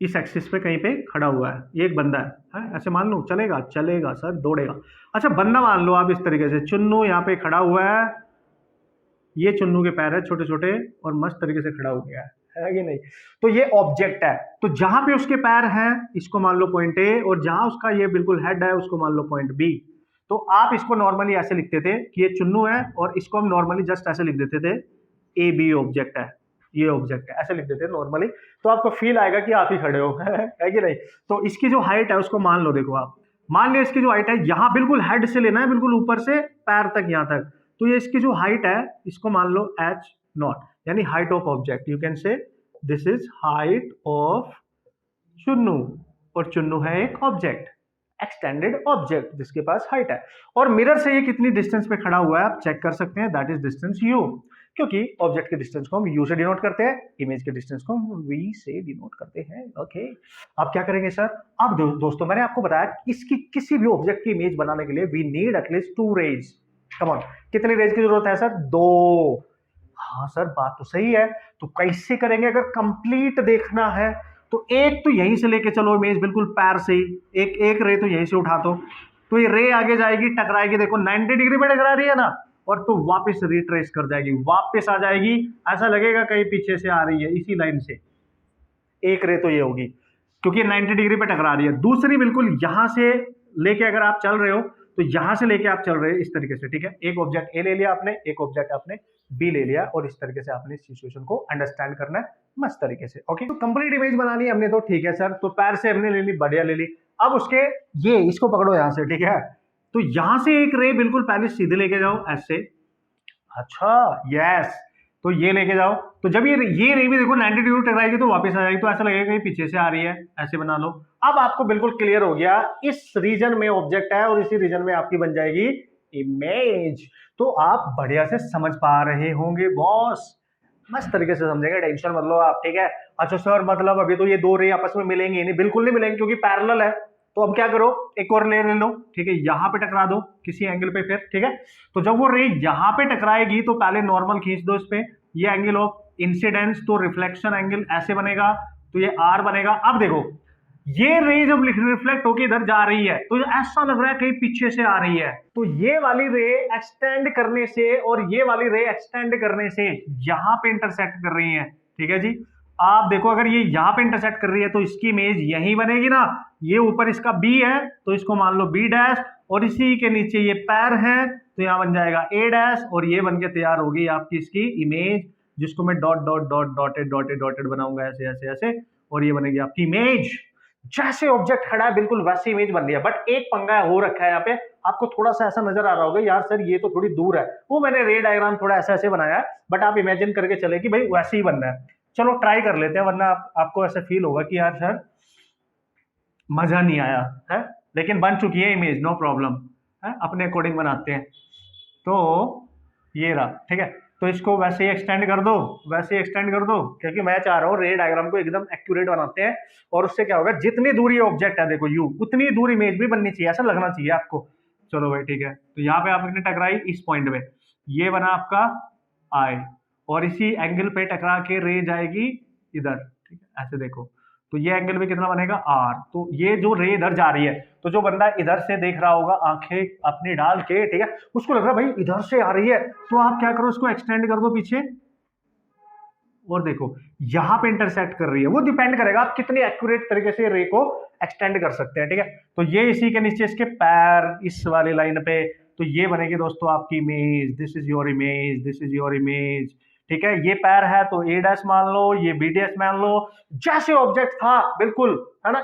इस एक्सिस पे कहीं पे खड़ा हुआ है, ये एक बंदा है, ऐसे मान लो, चलेगा? चलेगा सर, दौड़ेगा। अच्छा बंदा मान लो आप इस तरीके से, चुन्नू यहाँ पे खड़ा हुआ है, ये चुन्नू के पैर है छोटे छोटे और मस्त तरीके से खड़ा हो गया है कि नहीं। तो ये ऑब्जेक्ट है, तो जहां पे उसके पैर हैं इसको मान लो पॉइंट ए, और जहां उसका ये बिल्कुल हेड है उसको मान लो पॉइंट बी। तो आप इसको नॉर्मली ऐसे लिखते थे कि ये चुन्नू है, और इसको हम नॉर्मली जस्ट ऐसे लिख देते थे, ए बी ऑब्जेक्ट है, ये ऑब्जेक्ट है, ऐसे लिख देते हैं नॉर्मली। तो आपको फील आएगा कि आप ही खड़े हो, है कि नहीं। तो इसकी जो हाइट है उसको मान लो, देखो आप मान लिया इसकी जो हाइट है, यहाँ बिल्कुल हेड से लेना है, बिल्कुल ऊपर से पैर तक यहाँ तक, तो ये इसकी जो हाइट है इसको मान लो एच नॉट, यानी height of object. You can से this is height of Chunnu, और चुन्नू है एक ऑब्जेक्ट, एक्सटेंडेड ऑब्जेक्ट जिसके पास हाइट है। और मिरर से ये कितनी डिस्टेंस पे खड़ा हुआ है आप चेक कर सकते हैं, दैट इज डिस्टेंस u, क्योंकि ऑब्जेक्ट के डिस्टेंस को हम u से डिनोट करते हैं, इमेज के डिस्टेंस को हम v से डिनोट करते हैं। ओके, अब क्या करेंगे सर, अब दोस्तों मैंने आपको बताया इसकी किसी भी ऑब्जेक्ट की इमेज बनाने के लिए we need at least 2 rays. Come on, कितनी रेज की जरूरत है सर, 2। हाँ सर बात तो सही है, तो कैसे करेंगे, अगर कंप्लीट देखना है तो एक तो यहीं से लेके चलो इमेज बिल्कुल पैर से ही, एक रे तो यहीं से उठा तो ये रे आगे जाएगी, टकराएगी, देखो 90 डिग्री पे टकरा रही है ना, और तो वापस रिट्रेस कर जाएगी, वापस आ जाएगी, ऐसा लगेगा कहीं पीछे से आ रही है इसी लाइन से। एक रे तो ये होगी क्योंकि 90 डिग्री पे टकरा रही है। दूसरी बिल्कुल यहां से लेके अगर आप चल रहे हो तो यहां से लेके आप चल रहे हो इस तरीके से, ठीक है, एक ऑब्जेक्ट ए ले लिया आपने, एक ऑब्जेक्ट आपने बी ले लिया, और इस तरीके से आपने सिचुएशन को अंडरस्टैंड करना है मस्त तरीके से। ओके, तो कंप्लीट इमेज बनानी है हमने, तो ठीक है सर, तो पैर से हमने ले ली, बढ़िया ले ली। अब उसके ये इसको पकड़ो यहां से, ठीक है, तो यहां से एक रे बिल्कुल पहले सीधे लेके जाओ ऐसे, अच्छा यस, तो ये लेके जाओ, तो जब ये रे भी देखो 90 डिग्री टकराएगी तो वापस आ जाएगी, तो ऐसा लगेगा कि पीछे से आ रही है, ऐसे बना लो। अब आपको बिल्कुल क्लियर हो गया, इस रीजन में ऑब्जेक्ट है और इसी रीजन में आपकी बन जाएगी इमेज। तो आप बढ़िया से समझ पा रहे होंगे बॉस, मस्त तरीके से समझेंगे, टेंशन मत लो आप, ठीक है। अच्छा सर मतलब अभी तो ये 2 रे आपस में मिलेंगे नहीं, बिल्कुल नहीं मिलेंगे क्योंकि पैरेलल है, तो अब क्या करो, एक और ले लो, ठीक है, यहां पे टकरा दो किसी एंगल पे फिर, ठीक है। तो जब वो रे यहां पे टकराएगी तो पहले नॉर्मल खींच दो इस पे, ये एंगल ऑफ इंसिडेंस, तो रिफ्लेक्शन एंगल ऐसे बनेगा, तो ये आर बनेगा। अब देखो ये रे जब रिफ्लेक्ट होकर इधर जा रही है तो ऐसा लग रहा है कहीं पीछे से आ रही है, तो ये वाली रे एक्सटेंड करने से और ये वाली रे एक्सटेंड करने से यहां पे इंटरसेक्ट कर रही है, ठीक है जी। आप देखो अगर ये यहां पे इंटरसेक्ट कर रही है तो इसकी इमेज यही बनेगी ना, ये ऊपर इसका बी है तो इसको मान लो बी डैश, और इसी के नीचे ये पैर है तो यहां बन जाएगा ए डैश, और ये बनके तैयार होगी आपकी इसकी इमेज, जिसको मैं dot dot dot dotted dotted dotted बनाऊंगा ऐसे ऐसे ऐसे, और ये बनेगी आपकी इमेज। जैसे ऑब्जेक्ट खड़ा है बिल्कुल वैसी इमेज बन रही है, बट एक पंगा हो रखा है यहाँ पे, आपको थोड़ा सा ऐसा नजर आ रहा होगा यार सर ये तो थोड़ी दूर है, वो मैंने रे डायग्राम थोड़ा ऐसा ऐसे बनाया है, बट आप इमेजिन करके चले कि भाई वैसे ही बनना है। चलो ट्राई कर लेते हैं, वरना आपको ऐसा फील होगा कि यार सर मजा नहीं आया है, लेकिन बन चुकी है इमेज, नो प्रॉब्लम है, अपने अकॉर्डिंग बनाते हैं। तो ये रहा, ठीक है, तो इसको वैसे ही एक्सटेंड कर दो, वैसे ही एक्सटेंड कर दो, क्योंकि मैं चाह रहा हूँ रे डायग्राम को एकदम एक्यूरेट बनाते हैं, और उससे क्या होगा, जितनी दूरी ऑब्जेक्ट है देखो यू, उतनी दूर इमेज भी बननी चाहिए, ऐसा लगना चाहिए आपको। चलो भाई ठीक है, तो यहाँ पे आपने टकराई इस पॉइंट में, ये बना आपका आई, और इसी एंगल पे टकरा के रे जाएगी इधर, ठीक है, ऐसे देखो, तो ये एंगल भी कितना बनेगा आर, तो ये जो रे इधर जा रही है, तो जो बंदा इधर से देख रहा होगा आंखें अपनी डाल के, ठीक है, उसको लग रहा है भाई इधर से आ रही है, तो आप क्या करो, उसको एक्सटेंड कर दो पीछे, और देखो यहां पे इंटरसेक्ट कर रही है, वो डिपेंड करेगा आप कितनी एक्यूरेट तरीके से रे को एक्सटेंड कर सकते हैं, ठीक है। तो ये इसी के नीचे इसके पैर इस वाली लाइन पे, तो ये बनेगी दोस्तों आपकी image, this is your image, this is your image, ठीक है। ये पैर है तो ए डैश मान लो, ये बी डैश मान लो, जैसे ऑब्जेक्ट था बिल्कुल है ना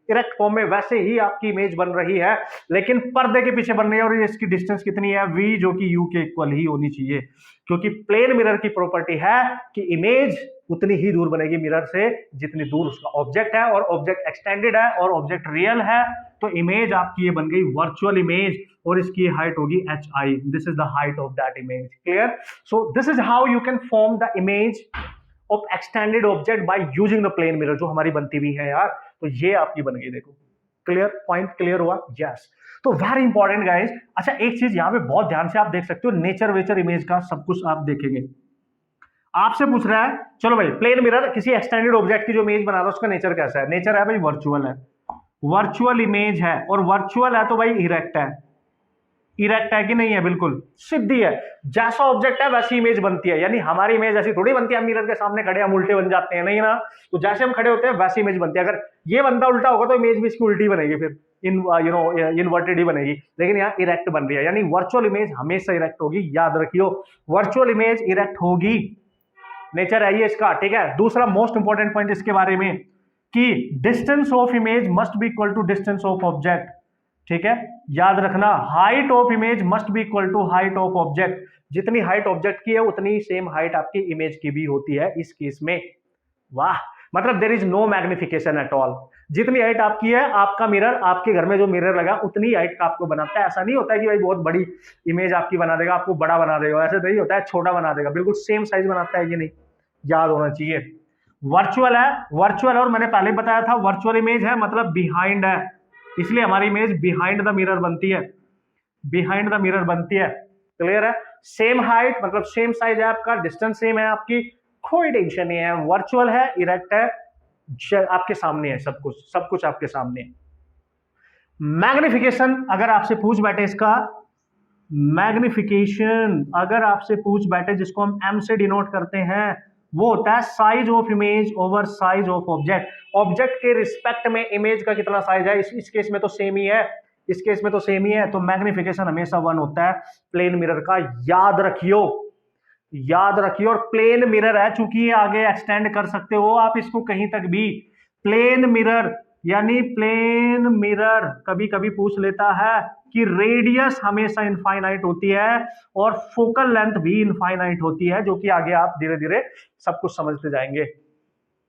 इरेक्ट फॉर्म में, वैसे ही आपकी इमेज बन रही है, लेकिन पर्दे के पीछे बन रही है, और इसकी डिस्टेंस कितनी है v, जो कि u के इक्वल ही होनी चाहिए, क्योंकि प्लेन मिरर की प्रॉपर्टी है कि इमेज उतनी ही दूर बनेगी मिरर से जितनी दूर उसका ऑब्जेक्ट है, और ऑब्जेक्ट एक्सटेंडेड है और ऑब्जेक्ट रियल है, तो इमेज आपकी ये बन गई वर्चुअल इमेज, और इसकी हाइट होगी hi, this is the height of that image, clear. So this is how you can form the image of extended object by using the plane mirror, जो हमारी बनती भी है यार, तो ये आपकी बन गई, देखो क्लियर, पॉइंट क्लियर हुआ, यस। तो वेरी इंपॉर्टेंट गाइस। अच्छा एक चीज यहाँ पे बहुत ध्यान से आप देख सकते हो, नेचर वेचर इमेज का सब कुछ आप देखेंगे, आपसे पूछ रहा है चलो भाई प्लेन मिरर किसी एक्सटेंडेड ऑब्जेक्ट की जो इमेज बना रहा है उसका नेचर कैसा है, नेचर है भाई वर्चुअल है, वर्चुअल इमेज है, और वर्चुअल है तो भाई इरेक्ट है, इरेक्ट है कि नहीं है, बिल्कुल सीधी है, जैसा ऑब्जेक्ट है वैसी इमेज बनती है, यानी हमारी इमेज ऐसी थोड़ी बनती है हम मिरर के सामने खड़े हम उल्टे बन जाते हैं, नहीं ना, तो जैसे हम खड़े होते हैं वैसी इमेज बनती है, अगर ये बंदा उल्टा होगा तो इमेज भी इसकी उल्टी बनेगी, फिर इन्वर्टेड ही बनेगी, लेकिन यहाँ इरेक्ट बन रही है, यानी वर्चुअल इमेज हमेशा इरेक्ट होगी, याद रखियो वर्चुअल इमेज इरेक्ट होगी, नेचर है ये इसका, ठीक है। दूसरा मोस्ट इंपॉर्टेंट पॉइंट इसके बारे में कि distance of image must be equal to distance of object, ठीक है, याद रखना height of image must be equal to height of object, जितनी हाइट ऑब्जेक्ट की है उतनी सेम हाइट आपकी इमेज की भी होती है इस केस में, वाह मतलब there is no magnification at all. जितनी हाइट आपकी है, आपका मिरर, आपके घर में जो मिरर लगा उतनी हाइट का आपको बनाता है। ऐसा नहीं होता है कि भाई बहुत बड़ी इमेज आपकी बना देगा, आपको बड़ा बना देगा, ऐसा नहीं होता है, छोटा बना देगा, बिल्कुल सेम साइज बनाता है। ये नहीं, याद होना चाहिए। वर्चुअल है, वर्चुअल, और मैंने पहले बताया था वर्चुअल इमेज है मतलब बिहाइंड है, इसलिए हमारी इमेज बिहाइंड द मिरर बनती है, बिहाइंड द मिरर बनती है। क्लियर है? सेम हाइट मतलब सेम साइज है आपका, डिस्टेंस सेम है आपकी, कोई टेंशन नहीं है। वर्चुअल है, इरेक्ट है, आपके सामने है, सब कुछ आपके सामने है। मैग्निफिकेशन अगर आपसे पूछ बैठे इसका, मैग्निफिकेशन अगर आपसे पूछ बैठे, जिसको हम एम से डिनोट करते हैं, वो होता है size of image over size of object. Object के रिस्पेक्ट में इमेज का कितना साइज है, इस केस में तो सेम ही है, इस केस में तो सेम ही है, तो मैग्निफिकेशन हमेशा 1 होता है प्लेन मिरर का। याद रखियो, याद रखियो। और प्लेन मिरर है, चूंकि आगे एक्सटेंड कर सकते हो आप इसको कहीं तक भी। प्लेन मिरर यानी प्लेन मिरर कभी कभी पूछ लेता है कि रेडियस हमेशा इनफाइनाइट होती है और फोकल लेंथ भी इनफाइनाइट होती है, जो कि आगे आप धीरे धीरे सब कुछ समझते जाएंगे।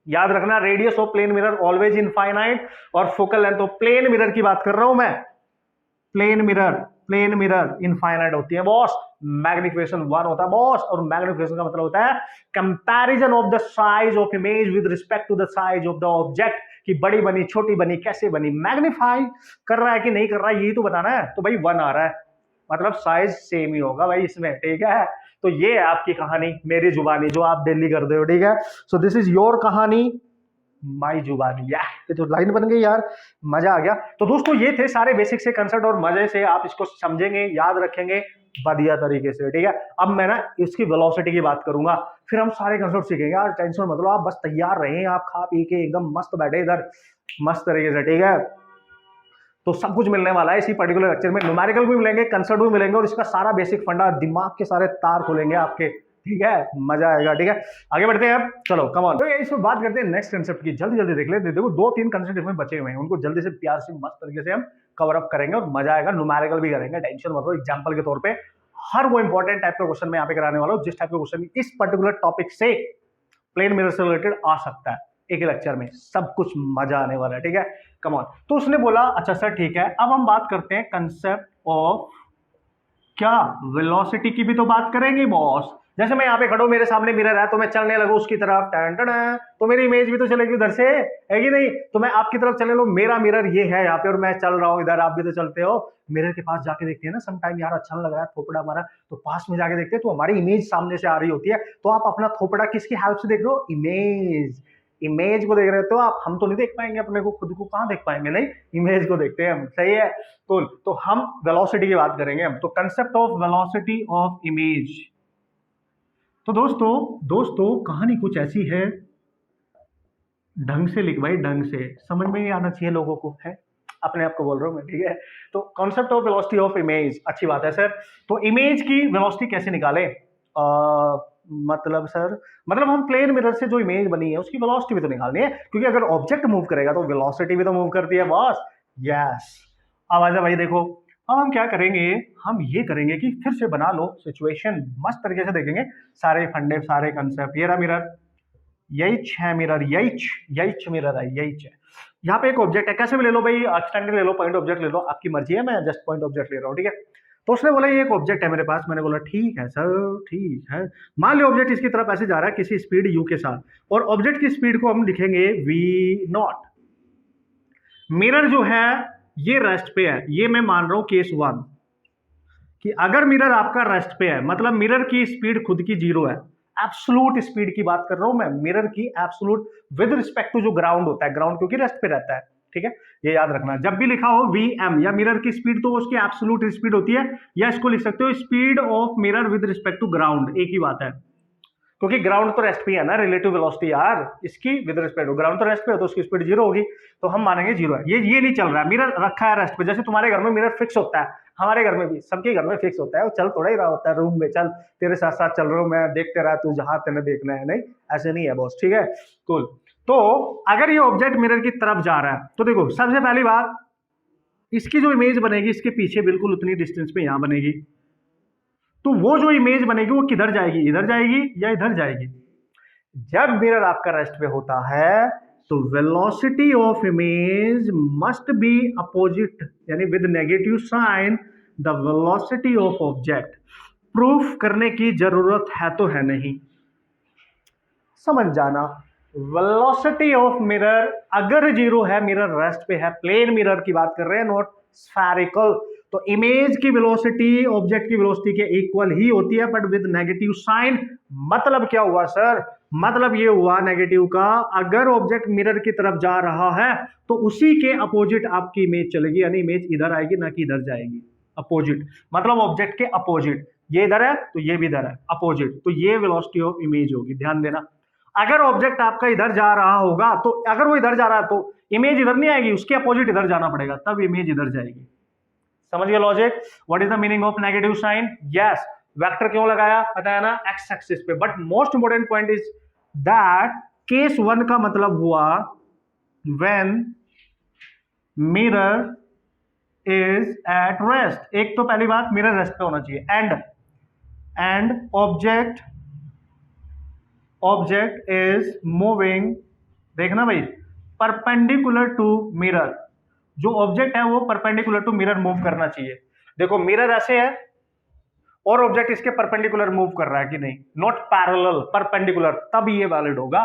याद रखना, radius of plane mirror always infinite, और focal length of plane mirror की बात कर रहा हूं मैं, प्लेन मिरर इनफाइनाइट होती है बॉस। मैग्निफिकेशन 1 होता है बॉस, और मैग्निफिकेशन का मतलब होता है comparison of the size of image with respect to the size of the object, कि बड़ी बनी, छोटी बनी, कैसे बनी, मैग्नीफाई कर रहा है कि नहीं कर रहा है, यही तो बताना है। तो भाई 1 आ रहा है, मतलब साइज सेम ही होगा भाई इसमें, ठीक है। तो ये है आपकी कहानी, मेरी जुबानी, जो आप डेली करते हो, ठीक है। सो दिस इज योर कहानी, माई जुबानी। ये तो लाइन बन गई यार, मजा आ गया। तो दोस्तों ये थे सारे बेसिक से कंसेप्ट, और मजे से आप इसको समझेंगे, याद रखेंगे बढ़िया तरीके से, ठीक है। अब मैं ना इसकी वेलोसिटी की बात करूंगा, फिर हम सारे कंसेप्ट सीखेंगे। यार टेंशन मत लो, आप बस तैयार रहें, आप खा पी के एकदम मस्त बैठे इधर मस्त तरीके से, ठीक है। तो सब कुछ मिलने वाला है इसी पर्टिकुलर लेक्चर में, न्यूमेरिकल भी मिलेंगे, कंसेप्ट भी मिलेंगे, और इसका सारा बेसिक फंडा, दिमाग के सारे तार खुलेंगे आपके, ठीक है। मजा आएगा, ठीक है। आगे बढ़ते हैं अब, चलो कम ऑन। तो इस पर बात करते हैं नेक्स्ट कंसेप्ट की, जल्दी जल्दी देख लेते। देखो 2-3 कंसेप्ट इसमें बचे हुए हैं, उनको जल्दी से प्यार से मस्त तरीके से हम कवर अप करेंगे, और मजा आएगा। न्यूमेरिकल भी करेंगे, टेंशन मत लो। एग्जांपल के तौर पे हर वो इंपॉर्टेंट टाइप का क्वेश्चन मैं यहाँ पे कराने वाला हूँ, जिस टाइप का क्वेश्चन इस पर्टिकुलर टॉपिक से प्लेन मिरर से रिलेटेड आ सकता है, एक लेक्चर में सब कुछ मजा आने वाला है, ठीक है। Come on. तो उसने बोला अच्छा सर ठीक है, अब हम बात करते हैं कंसेप्ट ऑफ क्या, वेलोसिटी की भी तो बात करेंगे बॉस। जैसे मैं यहाँ पे खड़ा, मेरे सामने मिरर है, तो मैं चलने लगूं उसकी तरफ, टन टन, तो मेरी इमेज भी तो चलेगी उधर से, है कि नहीं। तो मैं आपकी तरफ चलने लो, मेरा मिरर ये है यहाँ पे, और मैं चल रहा हूँ इधर, आप भी तो चलते हो। मिरर के पास जाके देखते हैं ना सम टाइम, यार अच्छा लग रहा है थोपड़ा हमारा, तो पास में जाके देखते हैं, तो हमारी इमेज सामने से आ रही होती है। तो आप अपना थोपड़ा किसकी हेल्प से देख रहे हो, इमेज, इमेज को देख रहे हो। तो आप, हम तो नहीं देख पाएंगे अपने को, खुद को कहां देख पाएंगे, नहीं, इमेज को देखते हैं हम, सही है। तो हम वेलोसिटी की बात करेंगे हम, तो concept of velocity of image. तो दोस्तों कहानी कुछ ऐसी है, ढंग से लिख भाई, ढंग से समझ में नहीं आना चाहिए लोगों को, है अपने आप को बोल रहा हूं मैं, ठीक है। तो concept of velocity of image, अच्छी बात है सर। तो इमेज की वेलोसिटी कैसे निकालें, मतलब सर, मतलब हम प्लेन मिरर से जो इमेज बनी है उसकी वेलोसिटी भी तो निकालनी है, क्योंकि अगर ऑब्जेक्ट मूव करेगा तो वेलोसिटी भी तो मूव करती है बॉस। यस, अब आजा भाई, देखो अब हम क्या करेंगे, हम ये करेंगे कि फिर से बना लो सिचुएशन, मस्त तरीके से देखेंगे सारे फंडे, सारे कंसेप्ट। ये रहा मिरर, यही है मिरर, यही मिरर है, यही है। यहाँ पे एक ऑब्जेक्ट है, कैसे भी ले लो भाई, एक्सटेंडेड ले लो, पॉइंट ऑब्जेक्ट ले लो, आपकी मर्जी है, मैं जस्ट पॉइंट ऑब्जेक्ट ले रहा हूँ, ठीक है। तो उसने बोला ये एक ऑब्जेक्ट है मेरे पास, मैंने बोला ठीक है सर, ठीक है। मान लो ऑब्जेक्ट इसकी तरफ ऐसे जा रहा है किसी स्पीड u के साथ, और ऑब्जेक्ट की स्पीड को हम लिखेंगे v0। मिरर जो है ये रेस्ट पे है, ये मैं मान रहा हूं केस 1 कि अगर मिरर आपका रेस्ट पे है, मतलब मिरर की स्पीड खुद की 0 है, एब्सोल्यूट स्पीड की बात कर रहा हूं मैं, मिरर की एब्सोल्यूट विद रिस्पेक्ट टू जो ग्राउंड होता है, ग्राउंड क्योंकि रेस्ट पे रहता है, ठीक है। ये याद रखना, जब भी लिखा हो vm या मिरर की स्पीड, तो उसकी एब्सोल्यूट स्पीड होती है, या इसको लिख सकते हो speed of mirror with respect to ground, एक ही बात है, क्योंकि ग्राउंड तो रेस्ट पे है ना, रिलेटिव वेलोसिटी यार, इसकी विद रिस्पेक्ट टू ग्राउंड तो रेस्ट पे है, तो उसकी स्पीड 0 होगी, तो हम मानेंगे 0 है। ये नहीं चल रहा है, मिरर रखा है रेस्ट पे, जैसे तुम्हारे घर में मिरर फिक्स होता है, हमारे घर में भी, सबके घर में फिक्स होता है, वो चल थोड़ा ही रहा होता है रूम में, चल तेरे साथ साथ चल रहा हूं मैं, देखते रहा तू जहां तेने देखना है, नहीं ऐसे नहीं है बॉस, ठीक है। कूल। तो अगर ये ऑब्जेक्ट मिरर की तरफ जा रहा है, तो देखो सबसे पहली बात, इसकी जो इमेज बनेगी इसके पीछे बिल्कुल उतनी डिस्टेंस पे यहां बनेगी, तो वो जो इमेज बनेगी वो किधर जाएगी, इधर जाएगी या इधर जाएगी, जब मिरर आपका रेस्ट पे होता है तो velocity of image must be opposite, यानी with negative sign the velocity of object. Proof करने की जरूरत है तो है नहीं, समझ जाना। वेलोसिटी ऑफ मिरर अगर जीरो है, मिरर रेस्ट पे है, प्लेन मिरर की बात कर रहे हैं, नॉट स्फेरिकल, तो इमेज की वेलोसिटी ऑब्जेक्ट की वेलोसिटी के इक्वल ही होती है, बट विद नेगेटिव साइन। मतलब क्या हुआ सर? मतलब ये हुआ नेगेटिव का, अगर ऑब्जेक्ट मिरर की तरफ जा रहा है तो उसी के अपोजिट आपकी इमेज चलेगी, यानी इमेज इधर आएगी ना कि इधर जाएगी। अपोजिट मतलब ऑब्जेक्ट के अपोजिट, ये इधर है तो ये भी इधर है, अपोजिट, तो ये वेलोसिटी ऑफ इमेज होगी। ध्यान देना, अगर ऑब्जेक्ट आपका इधर जा रहा होगा तो अगर वो इधर जा रहा है तो इमेज इधर नहीं आएगी, उसके अपोजिट इधर जाना पड़ेगा, तब इमेज इधर जाएगी। समझ गए logic? What is the meaning of negative sign? Yes, vector क्यों लगाया बताया ना, एक्स एक्सिस पे। But most important point is that case 1 का मतलब हुआ when mirror is at rest. एक तो पहली बात, मिरर रेस्ट पे होना चाहिए, एंड ऑब्जेक्ट इज मूविंग, देखना भाई, परपेंडिकुलर टू मिरर। जो ऑब्जेक्ट है वो परपेंडिकुलर टू मिरर मूव करना चाहिए। देखो मिरर ऐसे है और ऑब्जेक्ट इसके परपेंडिकुलर मूव कर रहा है कि नहीं, नॉट पैरेलल, परपेंडिकुलर, तब ये वैलिड होगा।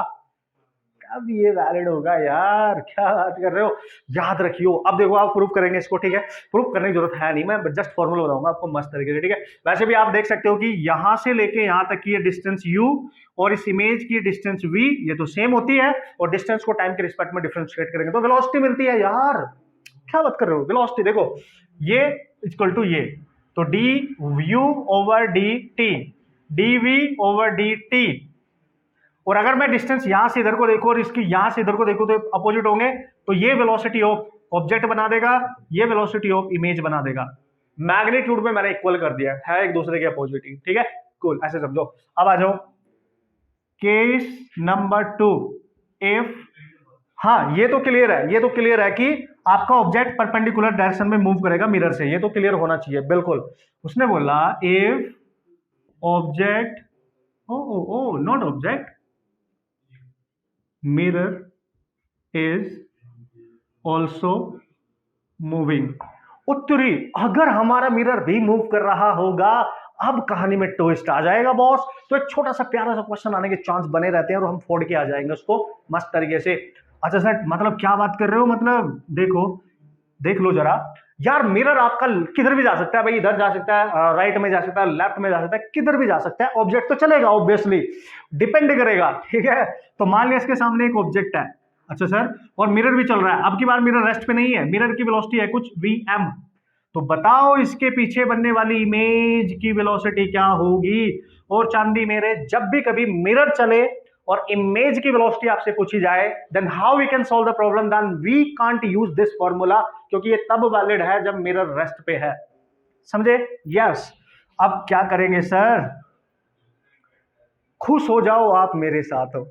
अब ये वैलिड होगा यार, क्या बात कर रहे हो, याद रखियो। अब देखो आप प्रूफ करेंगे इसको, ठीक है, प्रूफ करने की जरूरत है नहीं, मैं जस्ट फॉर्मूला बताऊंगा आपको मस्त तरीके से, ठीक है। वैसे भी आप देख सकते हो कि यहां से लेके यहां तक की ये डिस्टेंस u और इस इमेज की डिस्टेंस v, ये तो सेम होती है, और डिस्टेंस को टाइम के रिस्पेक्ट में डिफरेंशिएट करेंगे तो वेलोसिटी मिलती है यार। क्या बात कर रहे हो, वेलोसिटी देखो ये इक्वल टू ये, तो d u over d t, d v over d t. और अगर मैं डिस्टेंस यहां से इधर को देखूं और इसकी यहां से इधर को देखूं तो अपोजिट होंगे, तो ये वेलोसिटी ऑफ ऑब्जेक्ट बना देगा, ये वेलोसिटी ऑफ इमेज बना देगा। मैग्नीट्यूड में मैंने इक्वल कर दिया है एक दूसरे के अपोजिट ही, ठीक है, कूल, ऐसे समझो। अब आ जाओ केस नंबर 2, इफ, हाँ ये तो क्लियर है, ये तो क्लियर है कि आपका ऑब्जेक्ट परपेंडिकुलर डायरेक्शन में मूव करेगा मिरर से, ये तो क्लियर होना चाहिए बिल्कुल। उसने बोला if object, oh not object, mirror is also moving। उत्तरी, अगर हमारा मिरर भी मूव कर रहा होगा, अब कहानी में ट्विस्ट आ जाएगा बॉस। तो एक छोटा सा प्यारा सा क्वेश्चन आने के चांस बने रहते हैं और हम फोड़ के आ जाएंगे उसको मस्त तरीके से। अच्छा सर मतलब क्या बात कर रहे हो, मतलब देखो देख लो जरा यार, मिरर आपका किधर भी जा सकता है भाई, इधर जा सकता है, राइट में जा सकता है, लेफ्ट में जा सकता है, किधर भी जा सकता है, ऑब्जेक्ट तो चलेगा ऑब्वियसली, डिपेंड करेगा, ठीक है। तो मान लिया इसके सामने एक ऑब्जेक्ट है, अच्छा सर, और मिरर भी चल रहा है। अब की बार मिरर रेस्ट पे नहीं है, मिरर की वेलोसिटी है कुछ vm, तो बताओ इसके पीछे बनने वाली इमेज की वेलोसिटी क्या होगी। और चांदी मेरे, जब भी कभी मिरर चले और इमेज की वेलोसिटी आपसे पूछी जाए, then how we can solve the problem, then we can't use this formula, क्योंकि ये तब वैलिड है जब मिरर रेस्ट पे है, समझे? यस। अब क्या करेंगे सर, खुश हो जाओ आप मेरे साथ हो,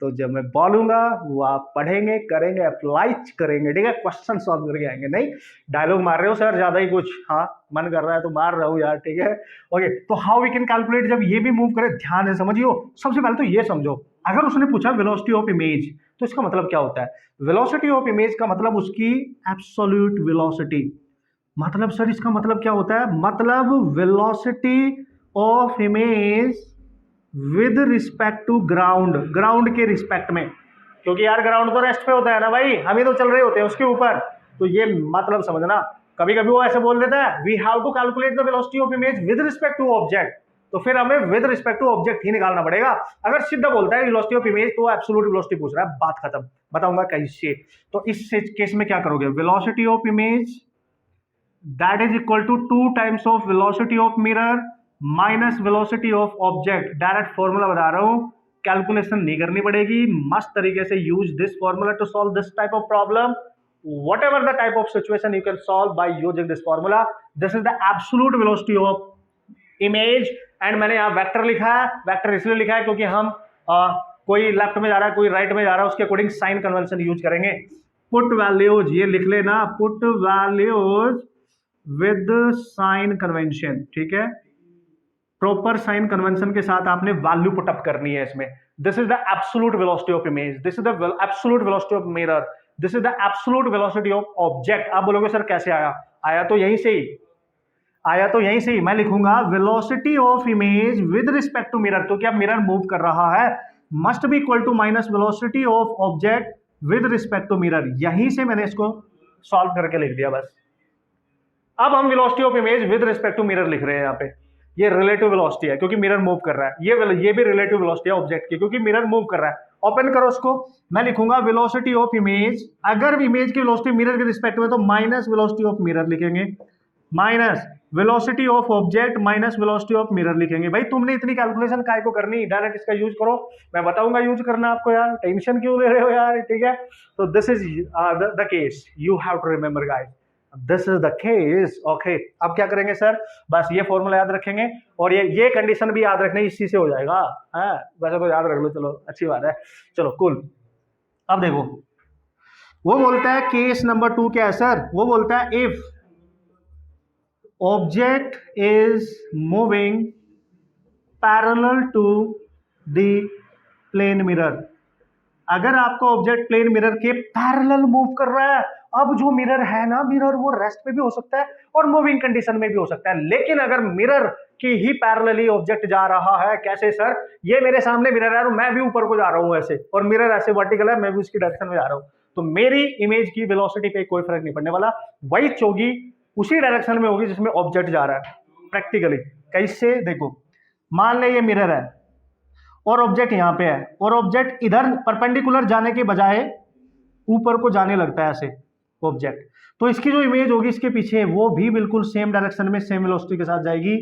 तो जब मैं बोलूंगा वो आप पढ़ेंगे, करेंगे, अप्लाई करेंगे, ठीक है, क्वेश्चन सॉल्व करके आएंगे। नहीं डायलॉग मार रहे हो सर ज्यादा ही कुछ, हाँ मन कर रहा है तो मार रहा हूं यार, ठीक है। ओके, तो हाउ वी कैन कैलकुलेट, जब ये भी मूव करे, ध्यान से समझियो। सबसे पहले तो ये समझो, अगर उसने पूछा वेलोसिटी ऑफ इमेज, तो इसका मतलब क्या होता है? वेलोसिटी ऑफ इमेज का मतलब उसकी एब्सोल्यूट वेलोसिटी। मतलब सर इसका मतलब क्या होता है? मतलब velocity of image with respect to ground, ground के रिस्पेक्ट में, क्योंकि यार ग्राउंड तो रेस्ट पे होता है ना भाई, हम ही तो चल रहे होते हैं उसके ऊपर। तो ये मतलब समझना, कभी कभी वो ऐसे बोल देता है we have to calculate the velocity of image with respect to object, तो फिर हमें विद रिस्पेक्ट टू ऑब्जेक्ट ही निकालना पड़ेगा। अगर सीधा बोलता है वेलोसिटी ऑफ इमेज तो एब्सोल्यूट वेलोसिटी पूछ रहा है, बात खत्म। बताऊंगा कैसे। तो इस केस में क्या करोगे, velocity of image that is equal to 2 times of velocity of mirror minus velocity of object. Direct formula बता रहा हूं, कैलकुलेशन नहीं करनी पड़ेगी, मस्त तरीके से use this formula to solve this type of problem. whatever the type of situation you can solve by using this formula. This is the absolute velocity of image and मैंने यहाँ वेक्टर लिखा है, वेक्टर इसलिए लिखा है क्योंकि हम कोई लेफ्ट में जा रहा है कोई राइट में जा रहा है, उसके अकॉर्डिंग साइन कन्वेंशन यूज करेंगे। पुट वैल्यूज ये लिख लेना, put values with sign convention, ठीक है। प्रॉपर साइन कन्वेंशन के साथ आपने वैल्यू पुट अप करनी है इसमें। This is the absolute velocity of image, this is the absolute velocity of mirror, this is the absolute velocity of object. आप बोलोगे सर कैसे आया? आया तो यहीं से ही, आया तो यहीं से ही। मैं लिखूंगा velocity of image with respect to mirror, क्योंकि अब मिरर मूव कर रहा है, must be equal to minus velocity of object with respect to mirror. यहीं से मैंने इसको सॉल्व करके लिख दिया बस। अब हम velocity of image with respect to mirror लिख रहे हैं यहाँ पे। ये रिलेटिव वेलोसिटी है क्योंकि मिरर मूव कर रहा है, ये भी रिलेटिव वेलोसिटी है ऑब्जेक्ट की क्योंकि मिरर मूव कर रहा है। ओपन करो उसको, मैं लिखूंगा वेलोसिटी ऑफ इमेज, अगर इमेज की वेलोसिटी मिरर के रिस्पेक्ट में तो माइनस वेलोसिटी ऑफ मिरर लिखेंगे, minus velocity of object minus velocity of mirror लिखेंगे। भाई तुमने इतनी कैलकुलेशन काय को करनी, डायरेक्ट इसका यूज करो, मैं बताऊंगा यूज करना आपको यार, टेंशन क्यों ले रहे हो यार, ठीक है। तो this is the case, you have to remember guys, this is the case. Okay, अब क्या करेंगे सर, बस ये फॉर्मूला याद रखेंगे और ये कंडीशन भी याद रखना, इसी से हो जाएगा। हाँ वैसे तो याद रख लो, चलो अच्छी बात है, चलो कूल। अब देखो वो बोलता है केस नंबर 2 क्या है सर, वो बोलता है if object is moving parallel to the plane mirror, अगर आपका ऑब्जेक्ट प्लेन मिरर के पैरेलल मूव कर रहा है, अब जो मिरर है ना, मिरर वो रेस्ट पे भी हो सकता है और मूविंग कंडीशन में भी हो सकता है, लेकिन अगर मिरर की ही पैरेलली ऑब्जेक्ट जा रहा है, कैसे सर, ये मेरे सामने मिरर है और मैं भी ऊपर को जा रहा हूं ऐसे, और मिरर ऐसे वर्टिकल है, मैं भी उसकी डायरेक्शन में जा रहा हूं, तो मेरी इमेज की वेलोसिटी पे कोई फर्क नहीं पड़ने वाला, वही होगी उसी डायरेक्शन में होगी जिसमें ऑब्जेक्ट जा रहा है। प्रैक्टिकली कैसे, देखो मान ले ये मिरर है और ऑब्जेक्ट यहां पे है, और ऑब्जेक्ट इधर परपेंडिकुलर जाने के बजाय ऊपर को जाने लगता है ऐसे ऑब्जेक्ट, तो इसकी जो इमेज होगी इसके पीछे वो भी बिल्कुल सेम डायरेक्शन में सेम वेलोसिटी के साथ जाएगी,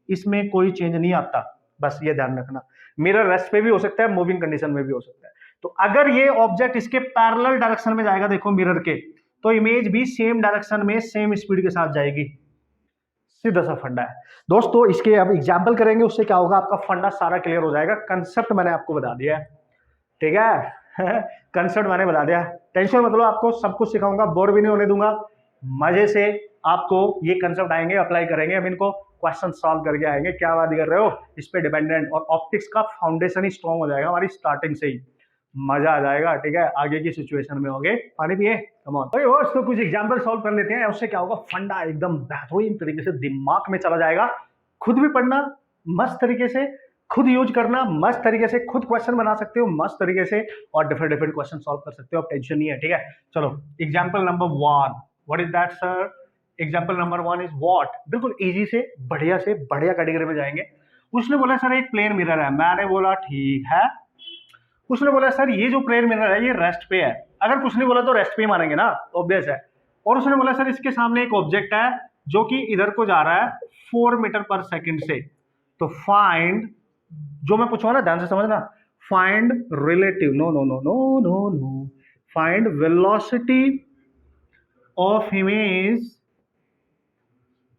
इसमें कोई चेंज नहीं आता, बस ये ध्यान रखना। मिरर रेस्ट पे भी हो सकता है, मूविंग कंडीशन में भी हो सकता है। तो अगर ये ऑब्जेक्ट इसके पैरेलल डायरेक्शन में जाएगा, देखो मिरर के, तो इमेज भी सेम डायरेक्शन में सेम स्पीड के साथ जाएगी, सीधा सा फंडा है दोस्तों। इसके अब एग्जाम्पल करेंगे, उससे क्या होगा, आपका फंडा सारा क्लियर हो जाएगा। कंसेप्ट मैंने आपको बता दिया है, ठीक है कंसेप्ट मैंने बता दिया, टेंशन मतलब आपको सब कुछ सिखाऊंगा, बोर भी नहीं होने दूंगा, मजे से आपको ये कंसेप्ट आएंगे, अप्लाई करेंगे, हम इनको क्वेश्चन सॉल्व करके आएंगे। क्या बात कर रहे हो, इस पे डिपेंडेंट, और ऑप्टिक्स का फाउंडेशन ही स्ट्रॉन्ग हो जाएगा हमारी स्टार्टिंग से ही, मजा आ जाएगा, ठीक है। आगे की सिचुएशन में होंगे, पानी पिए, कम ऑन। तो कुछ एग्जांपल सॉल्व कर लेते हैं, उससे क्या होगा, फंडा एकदम बेहतरीन तरीके से दिमाग में चला जाएगा, खुद भी पढ़ना मस्त तरीके से, खुद यूज करना मस्त तरीके से, खुद क्वेश्चन बना सकते हो मस्त तरीके से, और डिफरेंट डिफरेंट क्वेश्चन सॉल्व कर सकते हो, अब टेंशन नहीं है, ठीक है। चलो example number 1, what is that sir, example number 1 is what, बिल्कुल इजी से बढ़िया कैटेगरी में जाएंगे। उसने बोला सर एक प्लेन मिरर है, मैंने बोला ठीक है, उसने बोला सर ये जो प्लेन मिरर है ये रेस्ट पे है, अगर कुछ नहीं बोला तो रेस्ट पे ही मानेंगे ना, ऑब्वियस है। और उसने बोला सर इसके सामने एक ऑब्जेक्ट है जो कि इधर को जा रहा है 4 मीटर पर सेकंड से, तो फाइंड, जो मैं पूछूंगा ना ध्यान से समझना, find relative, no no no no no no, find velocity of image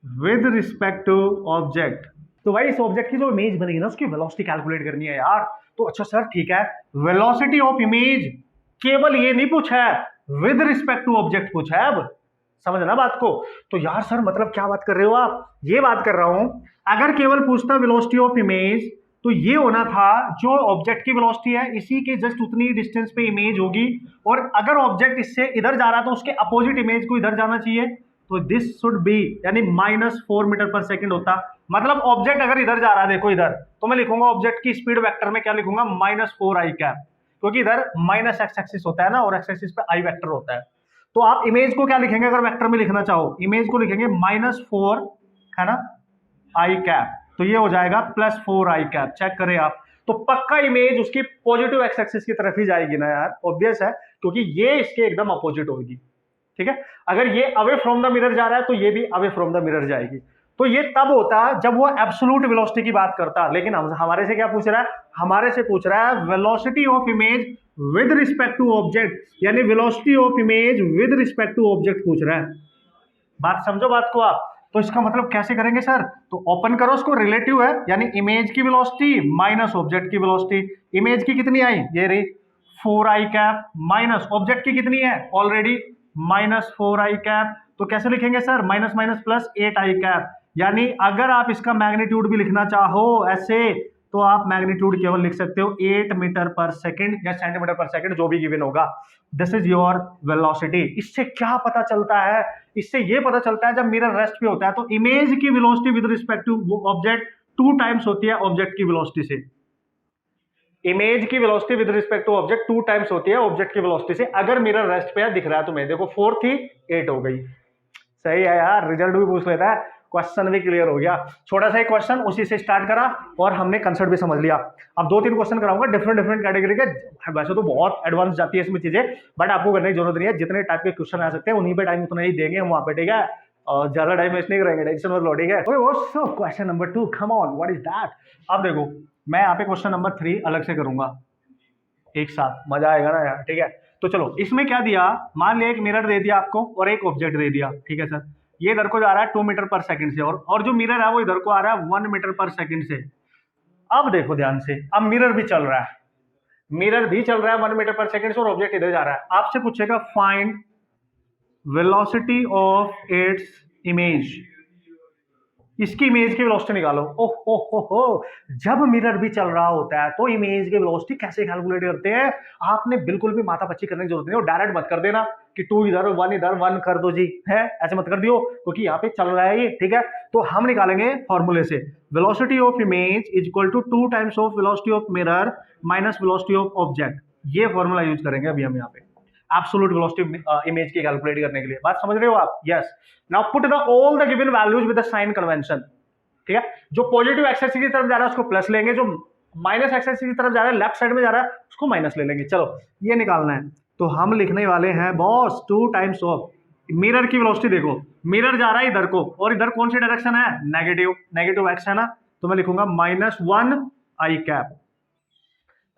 with respect to object. तो भाई इस ऑब्जेक्ट की जो इमेज बनेगी ना उसकी वेलोसिटी कैलकुलेट करनी है यार। तो अच्छा सर ठीक है, वेलोसिटी ऑफ इमेज केवल ये नहीं पूछा है, विद रिस्पेक्ट टू ऑब्जेक्ट पूछा है, अब समझना बात को। तो यार सर मतलब क्या बात कर रहे हो आप, ये बात कर रहा हूं, अगर केवल पूछता वेलोसिटी ऑफ इमेज तो ये होना था जो ऑब्जेक्ट की वेलोसिटी है इसी के जस्ट उतनी डिस्टेंस पे इमेज होगी, और अगर ऑब्जेक्ट इससे इधर जा रहा है तो उसके अपोजिट इमेज को इधर जाना चाहिए, तो दिस शुड बी, यानी -4 मीटर पर सेकंड होता। मतलब ऑब्जेक्ट अगर इधर जा रहा है, देखो इधर, तो मैं लिखूंगा ऑब्जेक्ट की स्पीड वेक्टर में क्या लिखूंगा, -4i कैप, क्योंकि इधर -x एक्सिस होता है ना, और x एक्सिस पे i वेक्टर होता है। तो आप इमेज को क्या लिखेंगे, अगर वेक्टर में लिखना चाहो, इमेज को लिखेंगे -4 है ना i कैप, तो ये हो जाएगा +4i कैप। चेक करें आप, तो पक्का इमेज उसकी पॉजिटिव x एक्सिस की तरफ ही जाएगी ना यार, ऑब्वियस है, क्योंकि ये इसके एकदम अपोजिट होगी, ठीक है। अगर ये अवे फ्रॉम द मिरर जा रहा है तो ये भी अवे फ्रॉम द मिरर जाएगी। तो ये तब होता जब वो एब्सोल्यूट वेलोसिटी की बात करता, लेकिन हमारे से क्या पूछ रहा है, हमारे से पूछ रहा है velocity of image with respect to object, यानी velocity of image with respect to object पूछ रहा है। बात समझो बात को आप। तो इसका मतलब कैसे करेंगे सर, तो ओपन करो उसको, रिलेटिव है, यानी इमेज की वेलोसिटी माइनस ऑब्जेक्ट की वेलोसिटी। इमेज की कितनी आई, ये रही 4i कैप, माइनस ऑब्जेक्ट की कितनी है ऑलरेडी -4i कैप, तो कैसे लिखेंगे sir, minus minus plus 8i cap, यानी अगर आप इसका मैग्नीट्यूड भी लिखना चाहो ऐसे, तो आप मैग्नीट्यूड केवल लिख सकते हो 8 मीटर पर सेकंड या सेंटीमीटर पर सेकंड, जो भी गिवन होगा। This is your velocity. इससे क्या पता चलता है? इससे ये पता चलता है जब मिरर रेस्ट पे होता है तो इमेज की velocity with respect to object 2 times होती है ऑब्जेक्ट की वेलोसिटी से। इमेज की velocity with respect to object 2 times होती है ऑब्जेक्ट की वेलोसिटी से। अगर मिरर रेस्ट पे है, दिख रहा है तुम्हें, देखो 4 थी 8 हो गई। सही है यार, रिजल्ट भी पूछ लेता है, क्वेश्चन भी क्लियर हो गया। छोटा सा एक क्वेश्चन उसी से स्टार्ट करा और हमने कंसेप्ट भी समझ लिया। अब 2-3 क्वेश्चन कराऊंगा डिफरेंट डिफरेंट कैटेगरी के। वैसे तो बहुत एडवांस जाती है इसमें चीजें, बट आपको करने की जरूरत नहीं है। जितने टाइप के क्वेश्चन आ सकते हैं उन्हीं पे टाइम उतना ही देंगे हम वहां पे, ठीक है? और ज्यादा टाइम वेस्ट नहीं करेंगे, टेंशन मत लो, ठीक है? Question number 2, come on, what is that? अब देखो, मैं यहाँ पे क्वेश्चन नंबर 3 अलग से करूंगा एक साथ, मजा आएगा ना यार, ठीक है? तो चलो, इसमें क्या दिया, मान लिया एक मिरर दे दिया आपको और एक ऑब्जेक्ट दे दिया, ठीक है सर? ये इधर को जा रहा है 2 मीटर पर सेकंड से, और जो मिरर है वो इधर को आ रहा है 1 मीटर पर सेकंड से। अब देखो ध्यान से, अब मिरर भी चल रहा है, मिरर भी चल रहा है 1 मीटर पर सेकंड से, और ऑब्जेक्ट इधर जा रहा है। आपसे पूछेगा find velocity of its image, इसकी इमेज की वेलोसिटी निकालो। हो, जब मिरर भी चल रहा होता है तो इमेज की वेलोसिटी कैसे कैलकुलेट करते हैं? आपने बिल्कुल भी माथा पच्ची करने की जरूरत नहीं है, डायरेक्ट मत कर देना कि 2 इधर 1 इधर 1 कर दो जी, है ऐसे मत कर दियो, क्योंकि यहाँ पे चल रहा है ये, ठीक है? तो हम निकालेंगे फॉर्मूले से, velocity of image is equal to 2 times of velocity of mirror minus velocity of object. ये फॉर्मूला यूज करेंगे अभी हम यहाँ पे एब्सोल्यूट वेलोसिटी इमेज की कैलकुलेट करने के लिए। बात समझ रहे हो आप? Yes. Now put the all the given values with the sign convention, ठीक है? जो पॉजिटिव एक्स एक्सिस की तरफ जा रहा है उसको प्लस लेंगे, जो माइनस एक्स एक्सिस की तरफ जा रहा है लेफ्ट साइड में जा रहा है उसको माइनस ले लेंगे। चलो ये निकालना है, तो हम लिखने वाले हैं बॉस 2 टाइम्स ऑफ मिरर की वेलोसिटी। देखो मिरर जा रहा है इधर को, और इधर कौन सी डायरेक्शन है? नेगेटिव, नेगेटिव एक्स है ना, तो मैं लिखूंगा -1 आई कैप।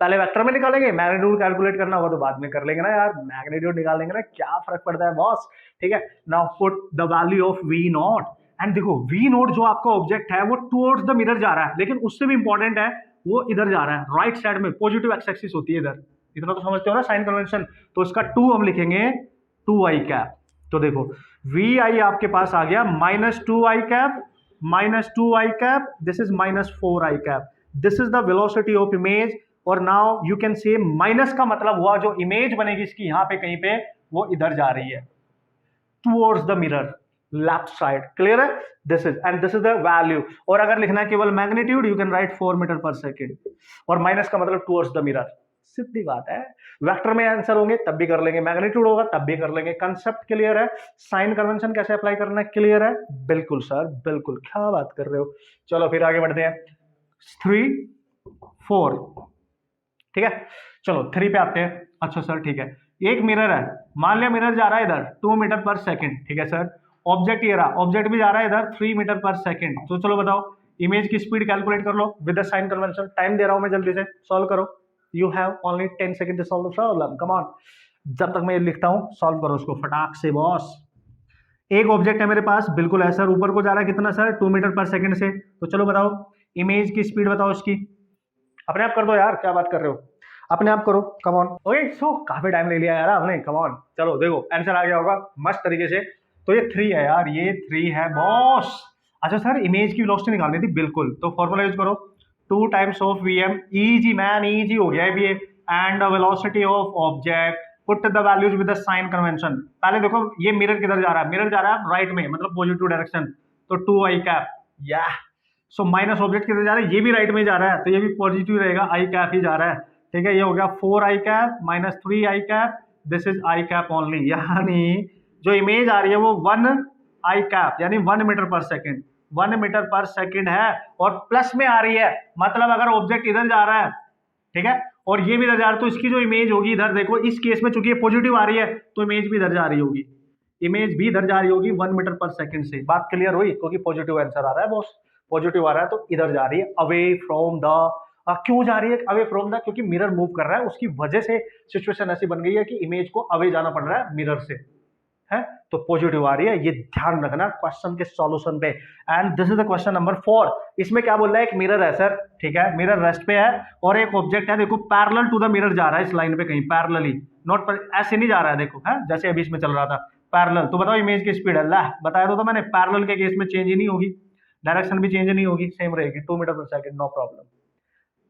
पहले वेक्टर में निकालेंगे, मैग्नीट्यूड कैलकुलेट करना होगा तो बाद में कर लेंगे ना यार, मैग्नीट्यूड निकाल लेंगे ना, क्या फर्क पड़ता है बॉस, ठीक है? Now put the value of V naught, and देखो वी नोट जो आपका ऑब्जेक्ट है वो टुवर्ड्स द मिरर जा रहा है, लेकिन उससे भी इंपॉर्टेंट है वो इधर जा रहा है, राइट साइड में, पॉजिटिव एक्स एक्सिस होती है इधर, इतना तो समझते हो ना साइन कन्वेंशन। तो इसका 2 हम लिखेंगे 2 आई कैप। तो देखो वी आई आपके पास आ गया -2 I cap, -2 I cap, this is -4 I cap, this is the velocity of image. और now you can say minus का मतलब हुआ जो इमेज बनेगी इसकी यहाँ पे कहीं पे, वो इधर जा रही है towards the mirror, left side, clear है? This is, and this is the value. और अगर लिखना है केवल magnitude, you can write 4 metre per second, और माइनस का मतलब टुवर्ड्स द मिरर। सीधी बात है, वेक्टर में आंसर होंगे तब भी कर लेंगे, मैग्नीट्यूड होगा तब भी कर लेंगे। कंसेप्ट क्लियर है? साइन कन्वेंशन कैसे अप्लाई करना है क्लियर है? बिल्कुल सर बिल्कुल, क्या बात कर रहे हो। चलो फिर आगे बढ़ते हैं, 3 4, ठीक है? चलो 3 पे आते हैं। अच्छा सर ठीक है, एक मिरर है, मान लिया मिरर जा रहा है इधर 2 मीटर पर सेकंड, ठीक है सर? ऑब्जेक्ट ये रहा, ऑब्जेक्ट भी जा रहा है इधर 3 मीटर पर सेकंड। तो चलो बताओ इमेज की स्पीड कैलकुलेट कर लो with the sign convention. Time दे रहा हूं मैं, जल्दी से सॉल्व करो, you have only 10 second to solve the problem, come on. जब तक मैं ये लिखता हूं सॉल्व करो उसको फटाक से बॉस। एक ऑब्जेक्ट है मेरे पास, बिल्कुल है सर, ऊपर को जा रहा है कितना सर? 2 मीटर पर सेकंड से। तो चलो बताओ इमेज की स्पीड बताओ इसकी, अपने आप कर दो यार, क्या बात कर रहे हो, अपने आप करो, कम ऑन। ओके सो काफी टाइम ले लिया यार आपने, कम ऑन। चलो देखो आंसर आ गया होगा मस्त तरीके से। तो ये 3 है यार, ये 3 है बॉस। अच्छा सर इमेज की वेलोसिटी निकालनी थी, बिल्कुल, तो फॉर्मूला यूज करो 2 times of VM, easy man easy हो गया है ये, and the velocity of object, put the values with the sign convention. पहले देखो ये मिरर किधर जा रहा है? मिरर जा रहा है राइट में, मतलब पॉजिटिव डायरेक्शन, तो 2 आई कैप, या सो माइनस ऑब्जेक्ट किधर जा रहा है? ये भी राइट में जा रहा है, तो ये भी पॉजिटिव रहेगा, आई कैप ही जा रहा है, ठीक है? ये हो गया 4 I cap -3 I cap, this is I cap only, यानी जो इमेज आ रही है वो 1 आई कैप यानी 1 मीटर पर सेकंड, 1 मीटर पर सेकंड है, और प्लस में आ रही है, मतलब अगर ऑब्जेक्ट इधर जा रहा है, ठीक है, और ये भी इधर जा रहा है, तो इसकी जो इमेज होगी इधर देखो, इस केस में चूंकि ये पॉजिटिव आ रही है तो इमेज भी इधर जा रही होगी, इमेज भी इधर जा रही होगी 1 मीटर पर सेकंड से। बात क्लियर हुई? क्योंकि पॉजिटिव आंसर आ रहा है बॉस, पॉजिटिव आ रहा है तो इधर जा रही है, अवे फ्रॉम द, क्यों जा रही है अवे फ्रॉम द? क्योंकि मिरर मूव कर रहा है, उसकी वजह से सिचुएशन ऐसी बन गई है कि इमेज को अवे जाना पड़ रहा है मिरर से, है? तो पॉजिटिव आ रही है, ये ध्यान रखना क्वेश्चन के सॉल्यूशन पे। And this is the question number 4। इसमें क्या बोल रहा है? एक मिरर है सर, ठीक है, मिरर रेस्ट पे है, और एक ऑब्जेक्ट है, देखो पैरेलल टू द मिरर जा रहा है, इस लाइन पे कहीं पैरेलली, नॉट पर ऐसे नहीं जा रहा है, देखो है जैसे अभी इसमें चल रहा था पैरेलल। तो बताओ इमेज की स्पीड है, ला बताया तो था मैंने, पैरेलल के केस में चेंज ही नहीं होगी, डायरेक्शन भी चेंज नहीं होगी, सेम रहेगी 2 मीटर पर सेकंड, नो प्रॉब्लम।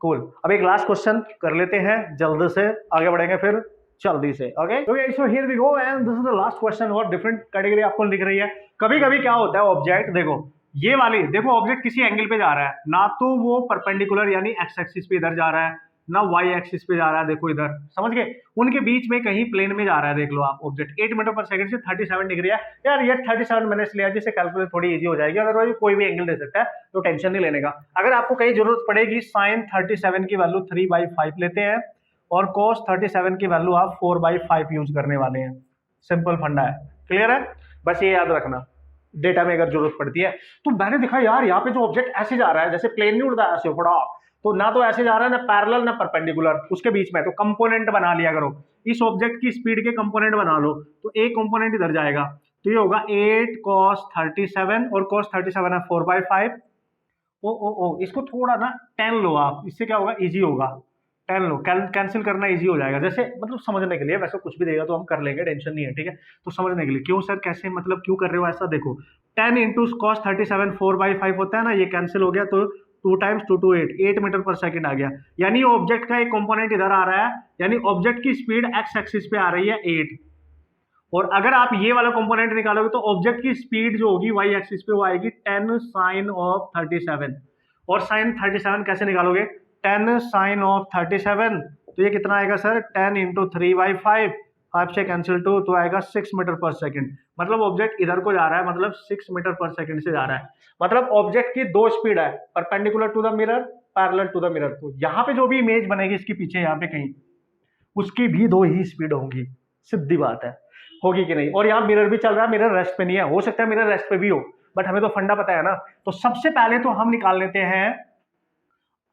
कूल। अब एक लास्ट क्वेश्चन कर लेते हैं, जल्द से आगे बढ़ेंगे फिर जल्दी से। Okay so here we go and this is the last question. और डिफरेंट कैटेगरी आपको दिख रही है। कभी कभी क्या होता है, ऑब्जेक्ट देखो ये वाली, देखो ऑब्जेक्ट किसी एंगल पे जा रहा है ना, तो वो परपेंडिकुलर यानी एक्स एक्सिस पे इधर जा रहा है ना वाई एक्सिस पे जा रहा है, देखो इधर, समझ गए, उनके बीच में कहीं प्लेन में जा रहा है, देख लो आप ऑब्जेक्ट 8 मीटर पर सेकंड से 37 डिग्री है। यार ये 37 मैंने इसलिए जिससे कैलकुलेट थोड़ी इजी हो जाएगी, अदरवाइज कोई भी एंगल दे सकता है, तो टेंशन नहीं लेने का। अगर आपको कहीं जरूरत पड़ेगी, साइन 37 की वैल्यू 3/5 लेते हैं और cos 37 की वैल्यू आप 4/5 यूज करने वाले हैं। सिंपल फंडा है, क्लियर है, बस ये याद रखना डेटा में अगर जरूरत पड़ती है। तो मैंने देखा यार यहाँ पे जो ऑब्जेक्ट ऐसे जा रहा है, जैसे प्लेन नहीं उड़ता ऐसे फड़ा, तो ना तो ऐसे जा रहा है ना पैरेलल ना परपेंडिकुलर, उसके बीच में तो कंपोनेंट बना लिया करो, इस ऑब्जेक्ट की स्पीड के कंपोनेंट बना लो, तो एक कंपोनेंट इधर जाएगा, तो ये होगा 8 cos 37 और cos 37 है 4/5। ओ इसको थोड़ा ना 10 लो आप, इससे क्या होगा, इजी होगा, 10 लो, कैंसिल करना इजी हो जाएगा, जैसे मतलब समझने के लिए, वैसे कुछ भी देगा तो हम कर लेंगे, टेंशन नहीं है, ठीक है। तो समझने के लिए, क्यों सर कैसे, मतलब क्यों कर रहे हो ऐसा, देखो 10 इंटू cos 37 4/5 होता है ना, ये कैंसिल हो गया, तो 2 टाइम्स 2 to 8 मीटर पर सेकंड आ गया, यानी ऑब्जेक्ट का एक कंपोनेंट इधर आ रहा है, यानी ऑब्जेक्ट की स्पीड एक्स एक्सिस पे आ रही है 8, और अगर आप ये वाला कंपोनेंट निकालोगे तो ऑब्जेक्ट की स्पीड जो होगी वाई एक्सिस पे वो आएगी 10 साइन ऑफ 37, और साइन 37 कैसे निकालोगे, 10 साइन ऑफ 37, तो ये कितना आएगा सर, 10 इंटू 3/5, 5 से कैंसिल 2, तो आएगा 6 मीटर पर सेकंड, मतलब ऑब्जेक्ट इधर को जा रहा है, मतलब 6 मीटर पर सेकंड से जा रहा है, मतलब ऑब्जेक्ट की दो स्पीड है, perpendicular to the mirror, parallel to the mirror, तो यहाँ पे जो भी इमेज बनेगी इसके पीछे यहाँ पे कहीं, उसकी भी दो ही स्पीड होंगी, सीधी बात है, होगी कि नहीं। और यहाँ मिरर भी चल रहा है, मिरर रेस्ट पे नहीं है, हो सकता है मिरर रेस्ट पे भी हो, बट हमें तो फंडा पता है ना। तो सबसे पहले तो हम निकाल लेते हैं,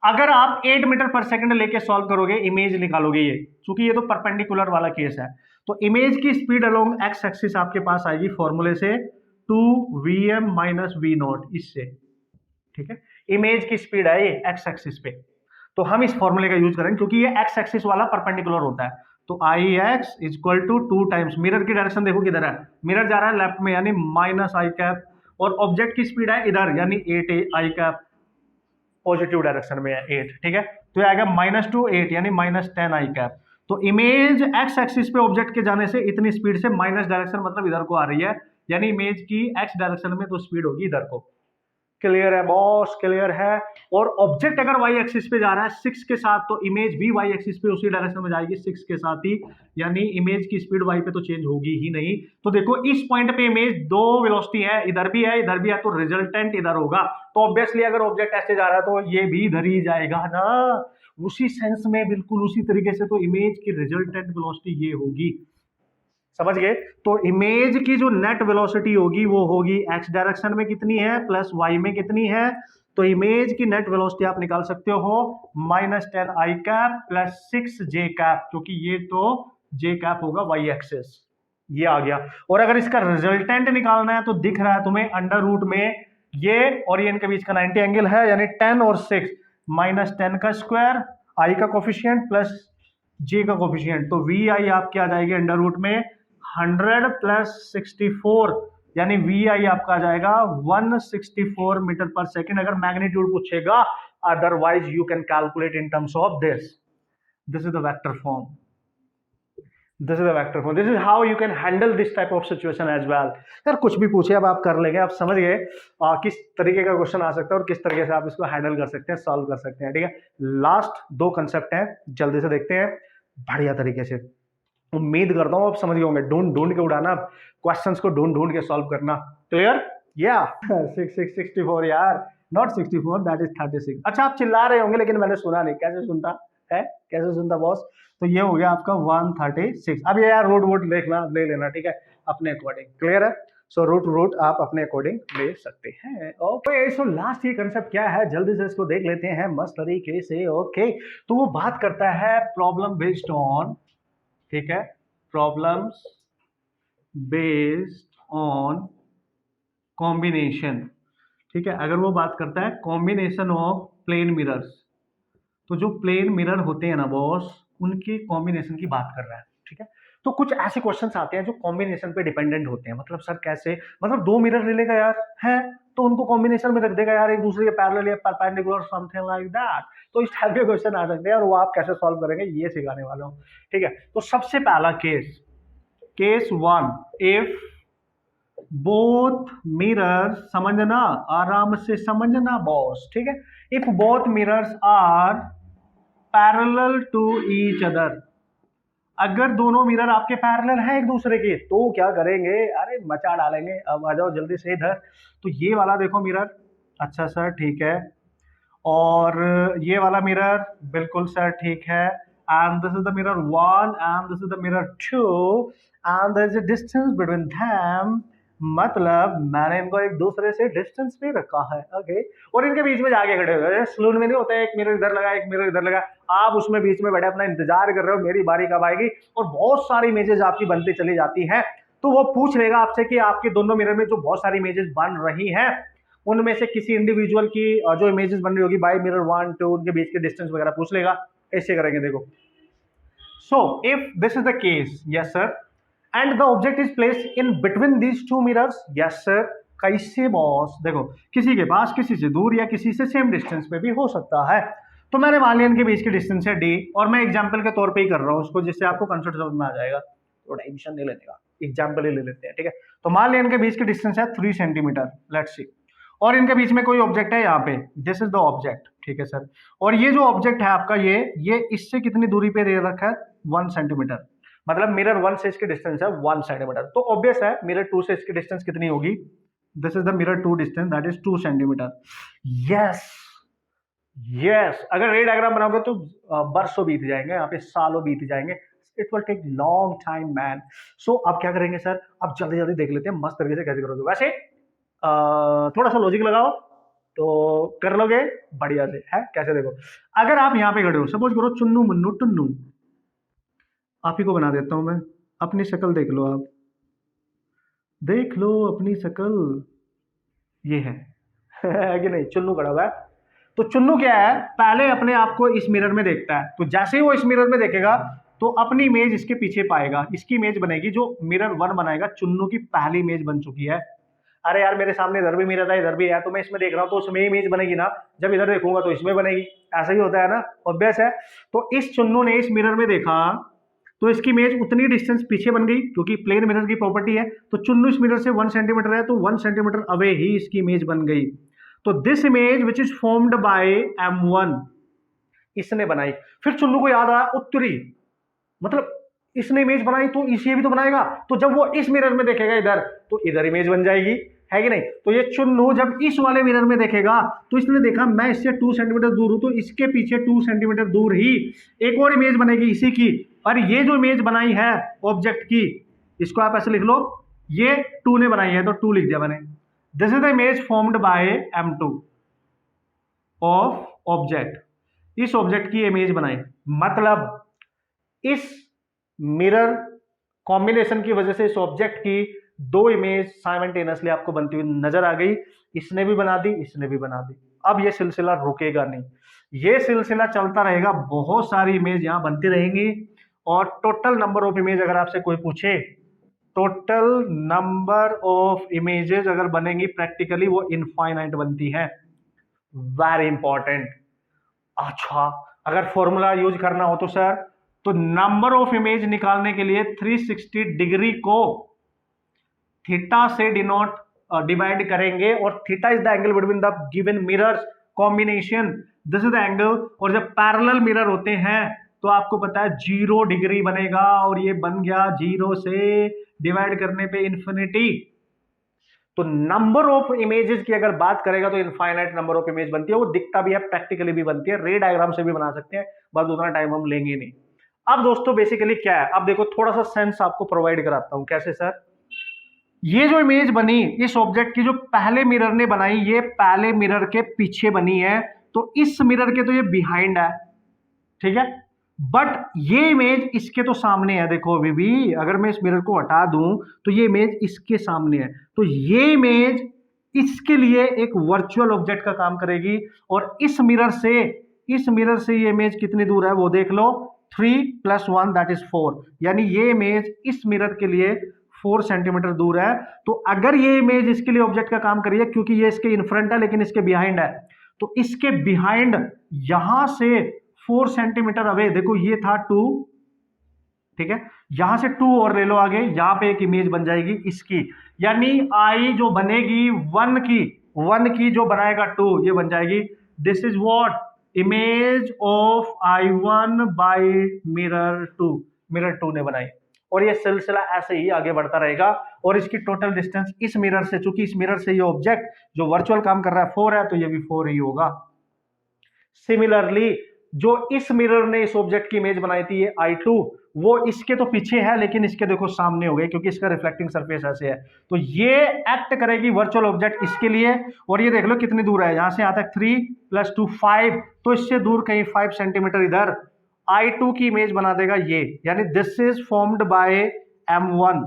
अगर आप 8 मीटर पर सेकंड लेके सॉल्व करोगे, इमेज निकालोगे ये, क्योंकि ये तो परपेंडिकुलर वाला केस है, तो इमेज की स्पीड अलोंग एक्स एक्सिस आपके पास आएगी फॉर्मूले से 2vm माइनस वी नॉट, इससे, ठीक है, इमेज की स्पीड है ये एक्स एक्सिस पे, तो हम इस फॉर्मूले का यूज करेंगे क्योंकि ये एक्स एक्सिस वाला परपेंडिकुलर होता है, तो I X equal to 2 times, mirror की डायरेक्शन देखो किधर है, मिरर जा रहा है लेफ्ट में, यानी माइनस आई कैप, और ऑब्जेक्ट की स्पीड है इधर, यानी 8 आई कैप, पॉजिटिव डायरेक्शन में है 8, ठीक है, तो ये आएगा -2 8 यानी -10 आई कैप। तो इमेज एक्स एक्सिस पे ऑब्जेक्ट के जाने से इतनी स्पीड से माइनस डायरेक्शन मतलब इधर को आ रही है, यानी इमेज की एक्स डायरेक्शन में तो स्पीड होगी इधर को। क्लियर है बॉस, क्लियर है। और ऑब्जेक्ट अगर वाई एक्सिस पे जा रहा है 6 के साथ, तो इमेज भी वाई एक्सिस पे उसी डायरेक्शन में जाएगी 6 के साथ ही, यानी इमेज की स्पीड वाई पे तो चेंज होगी ही नहीं। तो देखो इस पॉइंट पे इमेज दो वेलोसिटी है, इधर भी है इधर भी है, तो रिजल्टेंट इधर होगा, तो ऑब्वियसली अगर ऑब्जेक्ट ऐसे जा रहा है तो ये भी इधर ही जाएगा ना, उसी सेंस में, बिल्कुल उसी तरीके से, तो इमेज की रिजल्टेंट वेलोसिटी ये होगी, समझ गए। तो इमेज की जो नेट वेलोसिटी होगी वो होगी एक्स डायरेक्शन में कितनी है प्लस वाई में कितनी है, तो इमेज की नेट वेलोसिटी आप निकाल सकते हो -10 आई कैप प्लस 6 जे कैप, क्योंकि ये तो जे कैप होगा वाई एक्सिस, ये आ गया। और अगर इसका रिजल्टेंट निकालना है तो दिख रहा है तुम्हें अंडर रूट में ये और ये इनके बीच का 90 एंगल है, यानी 10 और 6 -10 का स्क्वायर, आई का कोफिशिएंट प्लस जे का कोफिशिएंट, तो वी आई आपकी आ जाएगी अंडर रूट में 100 प्लस 64, यानी वी आई आपका आ जाएगा 164 मीटर पर सेकेंड, अगर मैग्नीट्यूड पूछेगा, otherwise you can calculate in terms of this is the vector form, this is the vector form, this is how you can handle this type of situation as well. यार कुछ भी पूछे अब आप कर लेंगे, आप समझ गए किस तरीके का क्वेश्चन आ सकता है और किस तरीके से आप इसको हैंडल कर सकते हैं, सॉल्व कर सकते हैं, ठीक है। लास्ट दो कंसेप्ट हैं, जल्दी से देखते हैं बढ़िया तरीके से, उम्मीद करता हूं आप समझ गए होंगे, ढूंढ ढूंढ के उड़ाना, क्वेश्चंस को ढूंढ ढूंढ के सॉल्व करना, क्लियर, या 64 यार, नॉट 64, दैट इज 36। अच्छा आप चिल्ला रहे होंगे लेकिन मैंने सुना नहीं, कैसे सुनता है, कैसे सुनता बॉस, तो ये हो गया आपका 136। अब ये यार रूट वोट देखना ले लेना, ठीक है, अपने अकॉर्डिंग, क्लियर है। सो रूट आप अपने अकॉर्डिंग ले सकते हैं। ओके सो लास्ट ये कंसेप्ट क्या है, जल्दी से इसको देख लेते हैं मस्त तरीके से। ओके तो वो बात करता है प्रॉब्लम बेस्ड ऑन, ठीक है, प्रॉब्लम्स बेस्ड ऑन कॉम्बिनेशन, ठीक है। अगर वो बात करता है कॉम्बिनेशन ऑफ प्लेन मिरर्स, तो जो प्लेन मिरर होते हैं ना बॉस, उनके कॉम्बिनेशन की बात कर रहा है, ठीक है। तो कुछ ऐसे क्वेश्चंस आते हैं जो कॉम्बिनेशन पे डिपेंडेंट होते हैं, मतलब सर कैसे, मतलब दो मिरर ले लेगा यार, है तो उनको कॉम्बिनेशन में रख देगा यार, एक दूसरे के पैरेलल या परपेंडिकुलर, समथिंग लाइक दैट। तो इस टाइप के क्वेश्चन आ सकते हैं और वो आप कैसे सॉल्व करेंगे ये सिखाने वाला हूँ, ठीक है। तो सबसे पहला case, case 1, if both mirrors, समझना आराम से समझना बॉस, ठीक है। If both mirrors are parallel to each other, अगर दोनों मिरर आपके पैरेलल हैं एक दूसरे के, तो क्या करेंगे, अरे मचा डालेंगे। अब आ जाओ जल्दी से इधर। तो ये वाला देखो मिरर, अच्छा सर ठीक है, और ये वाला मिरर बिल्कुल सर ठीक है, and this is the mirror 1 and this is the mirror 2 and there is a distance between them, मतलब मैंने इनको एक दूसरे से डिस्टेंस पे रखा है, ओके। और इनके बीच में जाके खड़े हो गए, सलून में नहीं होता है एक मिरर इधर लगा एक मिरर इधर लगा, आप उसमें बीच में बैठे अपना इंतजार कर रहे हो मेरी बारी कब आएगी, और बहुत सारी इमेजेस आपकी बनती चली जाती हैं। तो वो पूछ लेगा आपसे कि आपके दोनों मिरर में जो बहुत सारी इमेजेस बन रही हैं, उनमें से किसी इंडिविजुअल की जो इमेजेस बन रही होगी बाय मिरर 1 2, उनके बीच के डिस्टेंस वगैरह पूछ लेगा। ऐसे करेंगे देखो। So if this is the case, yes sir, and the object is placed in between these two mirrors, yes sir. कैसे बॉस, देखो किसी के पास किसी से दूर या किसी से सेम डिस्टेंस पे भी हो सकता है। तो मैंने मान लिया इनके बीच की डिस्टेंस है डी, और मैं एग्जाम्पल के तौर पे ही कर रहा हूँ उसको, जिससे आपको कंसेप्ट समझ में आ जाएगा, तो टेंशन नहीं लेने का, एग्जाम्पल ही ले लेते हैं, ठीक है। तो मान लिया इनके बीच की डिस्टेंस है 3 सेंटीमीटर, लेट्स सी, और इनके बीच में कोई ऑब्जेक्ट है यहाँ पे, दिस इज द ऑब्जेक्ट, ठीक है सर। और ये जो ऑब्जेक्ट है आपका, ये इससे कितनी दूरी पे दे रखा है, 1 सेंटीमीटर, मतलब मिरर 1 से इसकी डिस्टेंस है 1 सेंटीमीटर। तो ऑब्वियस है मिरर 2 से इसकी डिस्टेंस कितनी होगी, this is the mirror 2 distance, that is 2 centimetre. Yes yes, अगर रे डायग्राम बनाओगे तो बरसों बीत जाएंगे, यहाँ पे सालों बीत जाएंगे, it will take long time man. So अब क्या करेंगे सर, अब जल्दी जल्दी देख लेते हैं मस्त तरीके से कैसे करोगे। वैसे थोड़ा सा लॉजिक लगाओ तो कर लोगे बढ़िया से, है कैसे, देखो अगर आप यहाँ पे खड़े हो, सपोज करो चुन्नू मुन्नू टुन्नू, आप ही को बना देता हूं मैं, अपनी शक्ल देख लो, आप देख लो अपनी शक्ल, ये है कि नहीं, चुन्नू खड़ा हुआ है। तो चुन्नू क्या है, पहले अपने आप को इस मिरर में देखता है, तो जैसे ही वो इस मिरर में देखेगा तो अपनी इमेज इसके पीछे पाएगा, इसकी इमेज बनेगी, जो मिरर 1 बनाएगा, चुन्नू की पहली इमेज बन चुकी है। अरे यार मेरे सामने इधर भी मिरर है इधर भी है, तो मैं इसमें देख रहा हूँ तो उसमें इमेज बनेगी ना, जब इधर देखूंगा तो इसमें बनेगी, ऐसा ही होता है ना, ऑब्वियस है। तो इस चुन्नू ने इस मिरर में देखा तो इसकी इमेज उतनी डिस्टेंस पीछे बन गई, क्योंकि प्लेन मिरर की प्रॉपर्टी है। तो चुन्नू इस मिरर से 1 सेंटीमीटर है, तो 1 सेंटीमीटर अवे ही इसकी इमेज बन गई। तो this image which is formed by M1 इसने बनाई। फिर चुन्नू को याद आया उत्तरी, मतलब इसने इमेज बनाई तो इसे भी तो बनाएगा, तो जब वो इस मिरर में देखेगा इधर तो इधर इमेज बन जाएगी, है कि नहीं। तो ये चुन्नू जब इस वाले मिरर में देखेगा तो इसने देखा मैं इससे 2 सेंटीमीटर दूर हूं, तो इसके पीछे 2 सेंटीमीटर दूर ही एक और इमेज बनेगी इसी की। और ये जो इमेज बनाई है ऑब्जेक्ट की, इसको आप ऐसे लिख लो, ये 2 ने बनाई है तो 2 लिख दिया मैंने। This is the image formed by M2 of object, इस ऑब्जेक्ट की इमेज बनाई, मतलब इस मिरर कॉम्बिनेशन की वजह से इस ऑब्जेक्ट की 2 इमेज साइमल्टेनियसली आपको बनती हुई नजर आ गई, इसने भी बना दी इसने भी बना दी। अब ये सिलसिला रुकेगा नहीं, ये सिलसिला चलता रहेगा, बहुत सारी इमेज यहां बनती रहेंगी, और टोटल नंबर ऑफ इमेज अगर आपसे कोई पूछे, टोटल नंबर ऑफ इमेजेस अगर बनेंगी प्रैक्टिकली वो इनफाइनाइट बनती है, वेरी इंपॉर्टेंट। अच्छा अगर फॉर्मूला यूज करना हो तो सर, तो नंबर ऑफ इमेज निकालने के लिए 360 डिग्री को थीटा से डिनोट डिवाइड करेंगे, और theta is the angle between the given mirrors combination, this is the angle. और जब पैरेलल मिरर होते हैं तो आपको पता है 0 डिग्री बनेगा, और ये बन गया 0 से डिवाइड करने पे इंफिनिटी। तो नंबर ऑफ इमेजेस की अगर बात करेगा तो इनफाइनाइट नंबर ऑफ इमेज बनती है, वो दिखता भी है, प्रैक्टिकली भी बनती है, रे डायग्राम से भी बना सकते हैं, बस उतना टाइम हम लेंगे नहीं। अब दोस्तों बेसिकली क्या है, अब देखो थोड़ा सा सेंस आपको प्रोवाइड कराता हूं, कैसे सर, ये जो इमेज बनी इस ऑब्जेक्ट की जो पहले मिरर ने बनाई, ये पहले मिरर के पीछे बनी है, तो इस मिरर के तो ये बिहाइंड है, ठीक है, बट ये इमेज इसके तो सामने है। देखो अभी भी अगर मैं इस मिरर को हटा दूं तो ये इमेज इसके सामने है, तो ये इमेज इसके लिए एक वर्चुअल ऑब्जेक्ट का काम करेगी, और इस मिरर से ये इमेज कितनी दूर है वो देख लो, 3 + 1 दैट इज 4, यानी ये इमेज इस मिरर के लिए 4 सेंटीमीटर दूर है, तो अगर ये इमेज इसके लिए ऑब्जेक्ट का काम करिए, क्योंकि ये इसके इन फ्रंट है लेकिन इसके बिहाइंड है, तो इसके बिहाइंड यहां से 4 सेंटीमीटर अवे, देखो ये था 2, ठीक है, यहां से 2 और ले लो आगे, यहां पे एक इमेज बन जाएगी इसकी, यानी आई जो बनेगी 1 की जो बनाएगा 2, ये बन जाएगी, this is what, image of I1 by mirror 2 ने बनाई। और ये सिलसिला ऐसे ही आगे बढ़ता रहेगा, और इसकी टोटल डिस्टेंस इस मिरर से, चूंकि इस मिरर से ये ऑब्जेक्ट जो वर्चुअल काम कर रहा है 4 है, तो ये भी 4 ही होगा। सिमिलरली जो इस मिरर ने इस ऑब्जेक्ट की इमेज बनाई थी, ये I2, वो इसके तो पीछे है लेकिन इसके देखो सामने हो गए, क्योंकि इसका रिफ्लेक्टिंग सरफेस ऐसे है, तो ये एक्ट करेगी वर्चुअल ऑब्जेक्ट इसके लिए। और ये देख लो कितनी दूर है, यहां से यहां तक 3 + 2 5, तो इससे दूर कहीं 5 सेंटीमीटर इधर I2 की इमेज बना देगा ये, यानी this is formed by M1,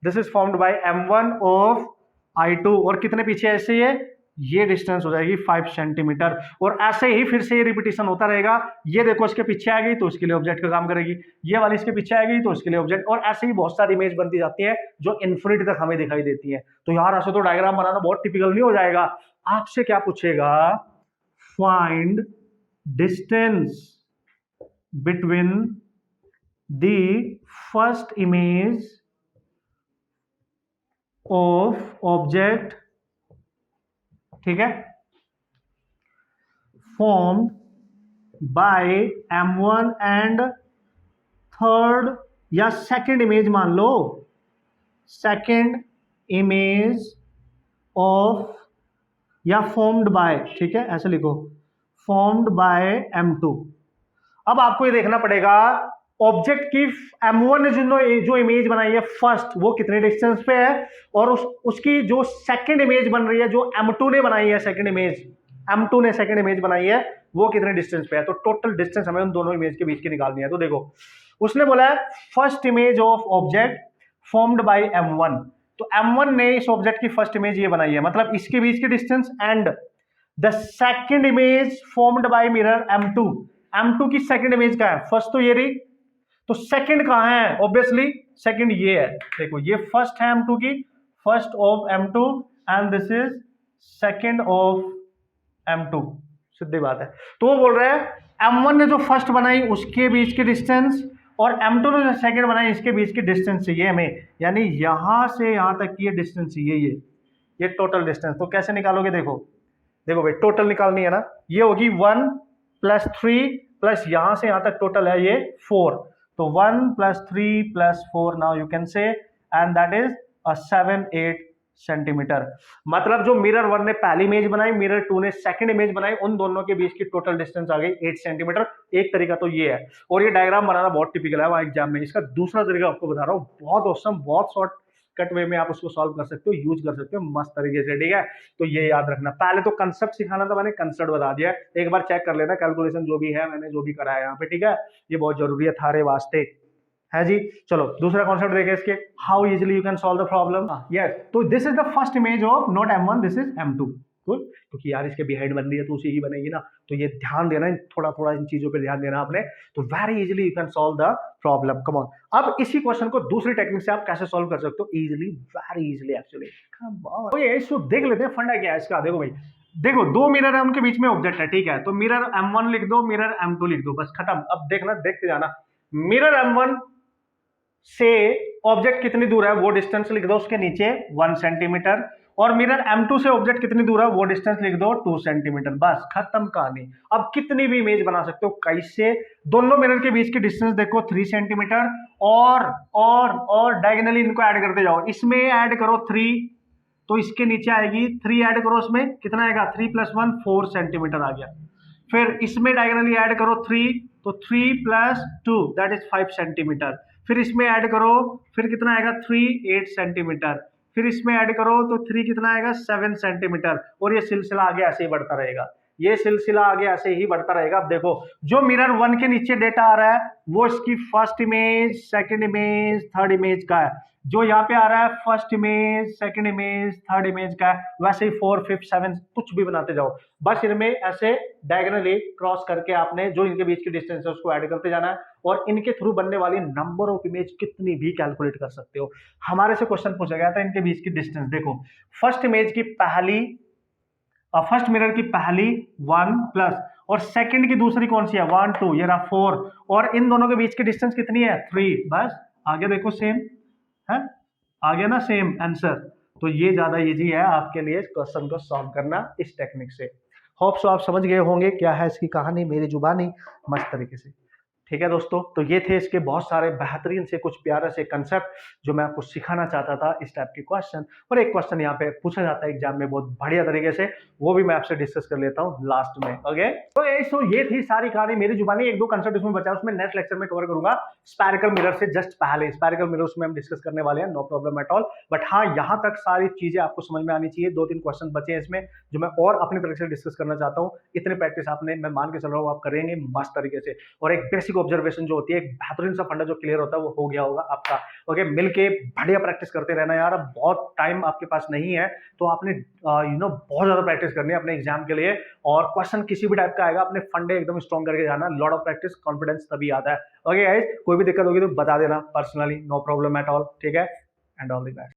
this is formed by M1 of I2। और कितने पीछे ऐसे ये डिस्टेंस हो जाएगी 5 सेंटीमीटर, और ऐसे ही फिर से ये रिपीटिशन होता रहेगा। ये देखो इसके पीछे आ गई तो इसके लिए ऑब्जेक्ट का काम करेगी, ये वाली इसके पीछे आ गई तो इसके लिए ऑब्जेक्ट, और ऐसे ही बहुत सारी इमेज बनती जाती है जो इन्फिनिटी तक हमें दिखाई देती है। तो यार ऐसे तो डायग्राम बनाना बहुत टिपिकल नहीं हो जाएगा। आपसे क्या पूछेगा, find distance between the first image of object, ठीक है, formed by M1 and third या सेकंड इमेज, मान लो सेकंड इमेज ऑफ, या फॉर्म्ड बाय, ठीक है ऐसे लिखो, फॉर्म्ड बाय M2। अब आपको ये देखना पड़ेगा ऑब्जेक्ट की M1 ने जो इमेज बनाई है फर्स्ट, वो कितने डिस्टेंस पे है, और उसकी जो सेकंड इमेज बन रही है, जो M2 ने बनाई है सेकंड इमेज, M2 ने सेकंड इमेज बनाई है, वो कितने डिस्टेंस पे है। तो टोटल डिस्टेंस हमें उन दोनों इमेज के बीच की निकालनी है। तो देखो उसने बोला है first image of object formed by M1, तो M1 ने इस ऑब्जेक्ट की फर्स्ट इमेज ये बनाई है, मतलब इसके बीच की distance, and the second image formed by mirror M2, M2 की सेकंड इमेज का है, फर्स्ट तो ये रही, तो सेकंड कहां है, ऑब्वियसली सेकंड ये है, देखो ये फर्स्ट है M2 की, first of M2 and this is second of M2, सीधी बात है। तो वो बोल रहे हैं M1 ने जो फर्स्ट बनाई उसके बीच की डिस्टेंस, और M2 ने जो सेकंड बनाई इसके बीच की डिस्टेंस चाहिए हमें, यानी यहां से यहां तक की ये डिस्टेंस चाहिए, ये टोटल डिस्टेंस। तो कैसे निकालोगे, देखो भाई टोटल निकालनी है ना, ये होगी 1 + 3 प्लस यहां से यहां तक टोटल है ये 4, तो 1 + 3 + 4, नाउ यू कैन से, एंड दैट इज 7-8 सेंटीमीटर। मतलब जो मिरर 1 ने पहली इमेज बनाई, मिरर 2 ने सेकंड इमेज बनाई, उन दोनों के बीच की टोटल डिस्टेंस आ गई 8 सेंटीमीटर। एक तरीका तो ये है, और ये डायग्राम बनाना बहुत टिपिकल है वहां एग्जाम में। इसका दूसरा तरीका आपको बता रहा हूँ, बहुत औसम, बहुत शॉर्ट कट वे में आप उसको सॉल्व कर सकते हो, यूज कर सकते हो मस्त तरीके से, ठीक है। तो ये याद रखना, पहले तो कंसेप्ट सिखाना था, मैंने कंसेप्ट बता दिया, एक बार चेक कर लेना कैलकुलेशन जो भी है, मैंने जो भी करा है यहाँ पे, ठीक है। ये बहुत जरूरी है थारे वास्ते, है जी। चलो दूसरा कॉन्सेप्ट देखें इसके, how easily you can solve the problem. Yes, तो this is the first image of not M1, this is M2, good, क्योंकि यार इसके बिहाइंड बन रही है तो उसी ही बनेगी ना, तो ये ध्यान देना, थोड़ा थोड़ा इन चीजों पे ध्यान देना आपने, तो very easily you can solve the problem. Come on, अब इसी क्वेश्चन को दूसरी टेक्निक से आप कैसे सॉल्व कर सकते हो easily, very easily actually. Come on, तो ये इसको देख लेते हैं, फंडा क्या है इसका। देखो भाई, देखो दो मिरर है, उनके बीच में ऑब्जेक्ट है, ठीक है, तो मिरर M1 लिख दो, मिरर M2 लिख दो, बस खत्म। अब देखना, देखते जाना, मिरर M1 से ऑब्जेक्ट कितनी दूर है वो डिस्टेंस लिख दो, उसके नीचे 1 सेंटीमीटर, और मिरर M2 से ऑब्जेक्ट कितनी दूर है वो डिस्टेंस लिख दो 2 सेंटीमीटर, बस खत्म कहानी। अब कितनी भी इमेज बना सकते हो, कैसे, दोनों मिरर के बीच की डिस्टेंस देखो 3 सेंटीमीटर, और डायगोनली इनको ऐड करते जाओ, इसमें ऐड करो 3, तो इसके नीचे आएगी 3, ऐड करो, उसमें कितना आएगा, 3 + 1 4 सेंटीमीटर आ गया। फिर इसमें डायगोनली ऐड करो 3, तो 3 + 2 दैट इज 5 सेंटीमीटर। फिर इसमें ऐड करो, फिर कितना आएगा 3 8 सेंटीमीटर, फिर इसमें ऐड करो तो 3 कितना आएगा 7 सेंटीमीटर, और ये सिलसिला आगे ऐसे ही बढ़ता रहेगा। ये सिलसिला आगे ऐसे ही बढ़ता रहेगा। अब देखो जो मिरर 1 के नीचे डेटा आ रहा है वो इसकी first image, second image, third image का है। जो यहाँ पे आ रहा है first image, second image, third image का है। वैसे ही 4, 5, 7 कुछ भी बनाते जाओ, बस इनमें ऐसे डायगोनली क्रॉस करके आपने जो इनके बीच की डिस्टेंस है उसको ऐड करते जाना है और इनके थ्रू बनने वाली नंबर ऑफ इमेज कितनी भी कैलकुलेट कर सकते हो। हमारे से क्वेश्चन पूछा गया था इनके बीच की डिस्टेंस। देखो फर्स्ट इमेज की पहली, फर्स्ट मिरर की पहली 1 प्लस और सेकंड की दूसरी कौन सी है 1, 2, ये रहा 4 और इन दोनों के बीच की डिस्टेंस कितनी है 3। बस आगे देखो सेम है, आ गया ना सेम आंसर। तो ये ज्यादा इजी है आपके लिए क्वेश्चन को सॉल्व करना इस टेक्निक से। होप सो आप समझ गए होंगे क्या है इसकी कहानी मेरी जुबानी मस्त तरीके से। ठीक है दोस्तों, तो ये थे इसके बहुत सारे बेहतरीन से कुछ प्यारे से कंसेप्ट जो मैं आपको सिखाना चाहता था इस टाइप के क्वेश्चन। और एक क्वेश्चन यहाँ पे पूछा जाता है एग्जाम में बहुत बढ़िया तरीके से, वो भी मैं आपसे डिस्कस कर लेता हूँ लास्ट में। ओके तो ये थी सारी कहानी मेरी जुबानी। एक दो कंसेप्ट उसमें बचा, उसमें नेक्स्ट लेक्चर में कवर करूंगा। स्पैरिकल मिरर से जस्ट पहले स्पैरिकल मिरर उसमें हम डिस्कस करने वाले हैं, no problem at all. But हाँ, यहाँ तक सारी चीजें आपको समझ में आनी चाहिए। 2-3 क्वेश्चन बचे हैं इसमें जो मैं और अपनी तरफ से डिस्कस करना चाहता हूँ। इतनी प्रैक्टिस आपने, मैं मान के चल रहा हूँ आप करेंगे मस्त तरीके से। और एक बेसिक ऑब्जर्वेशन जो होती है, एक बेहतरीन सा फंडा जो क्लियर होता है वो हो गया होगा आपका। ओके, मिलके बढ़िया प्रैक्टिस करते रहना यार। अब बहुत टाइम आपके पास नहीं है तो आपने बहुत ज्यादा प्रैक्टिस करनी है अपने एग्जाम के लिए। और क्वेश्चन किसी भी टाइप का आएगा, अपने फंडे एकदम स्ट्रॉन्ग करके जाना। लॉट ऑफ प्रैक्टिस, कॉन्फिडेंस तभी आता है। ओके गाइस, कोई भी दिक्कत होगी तो बता देना personally, no problem at all. ठीक है, एंड ऑल द बेस्ट।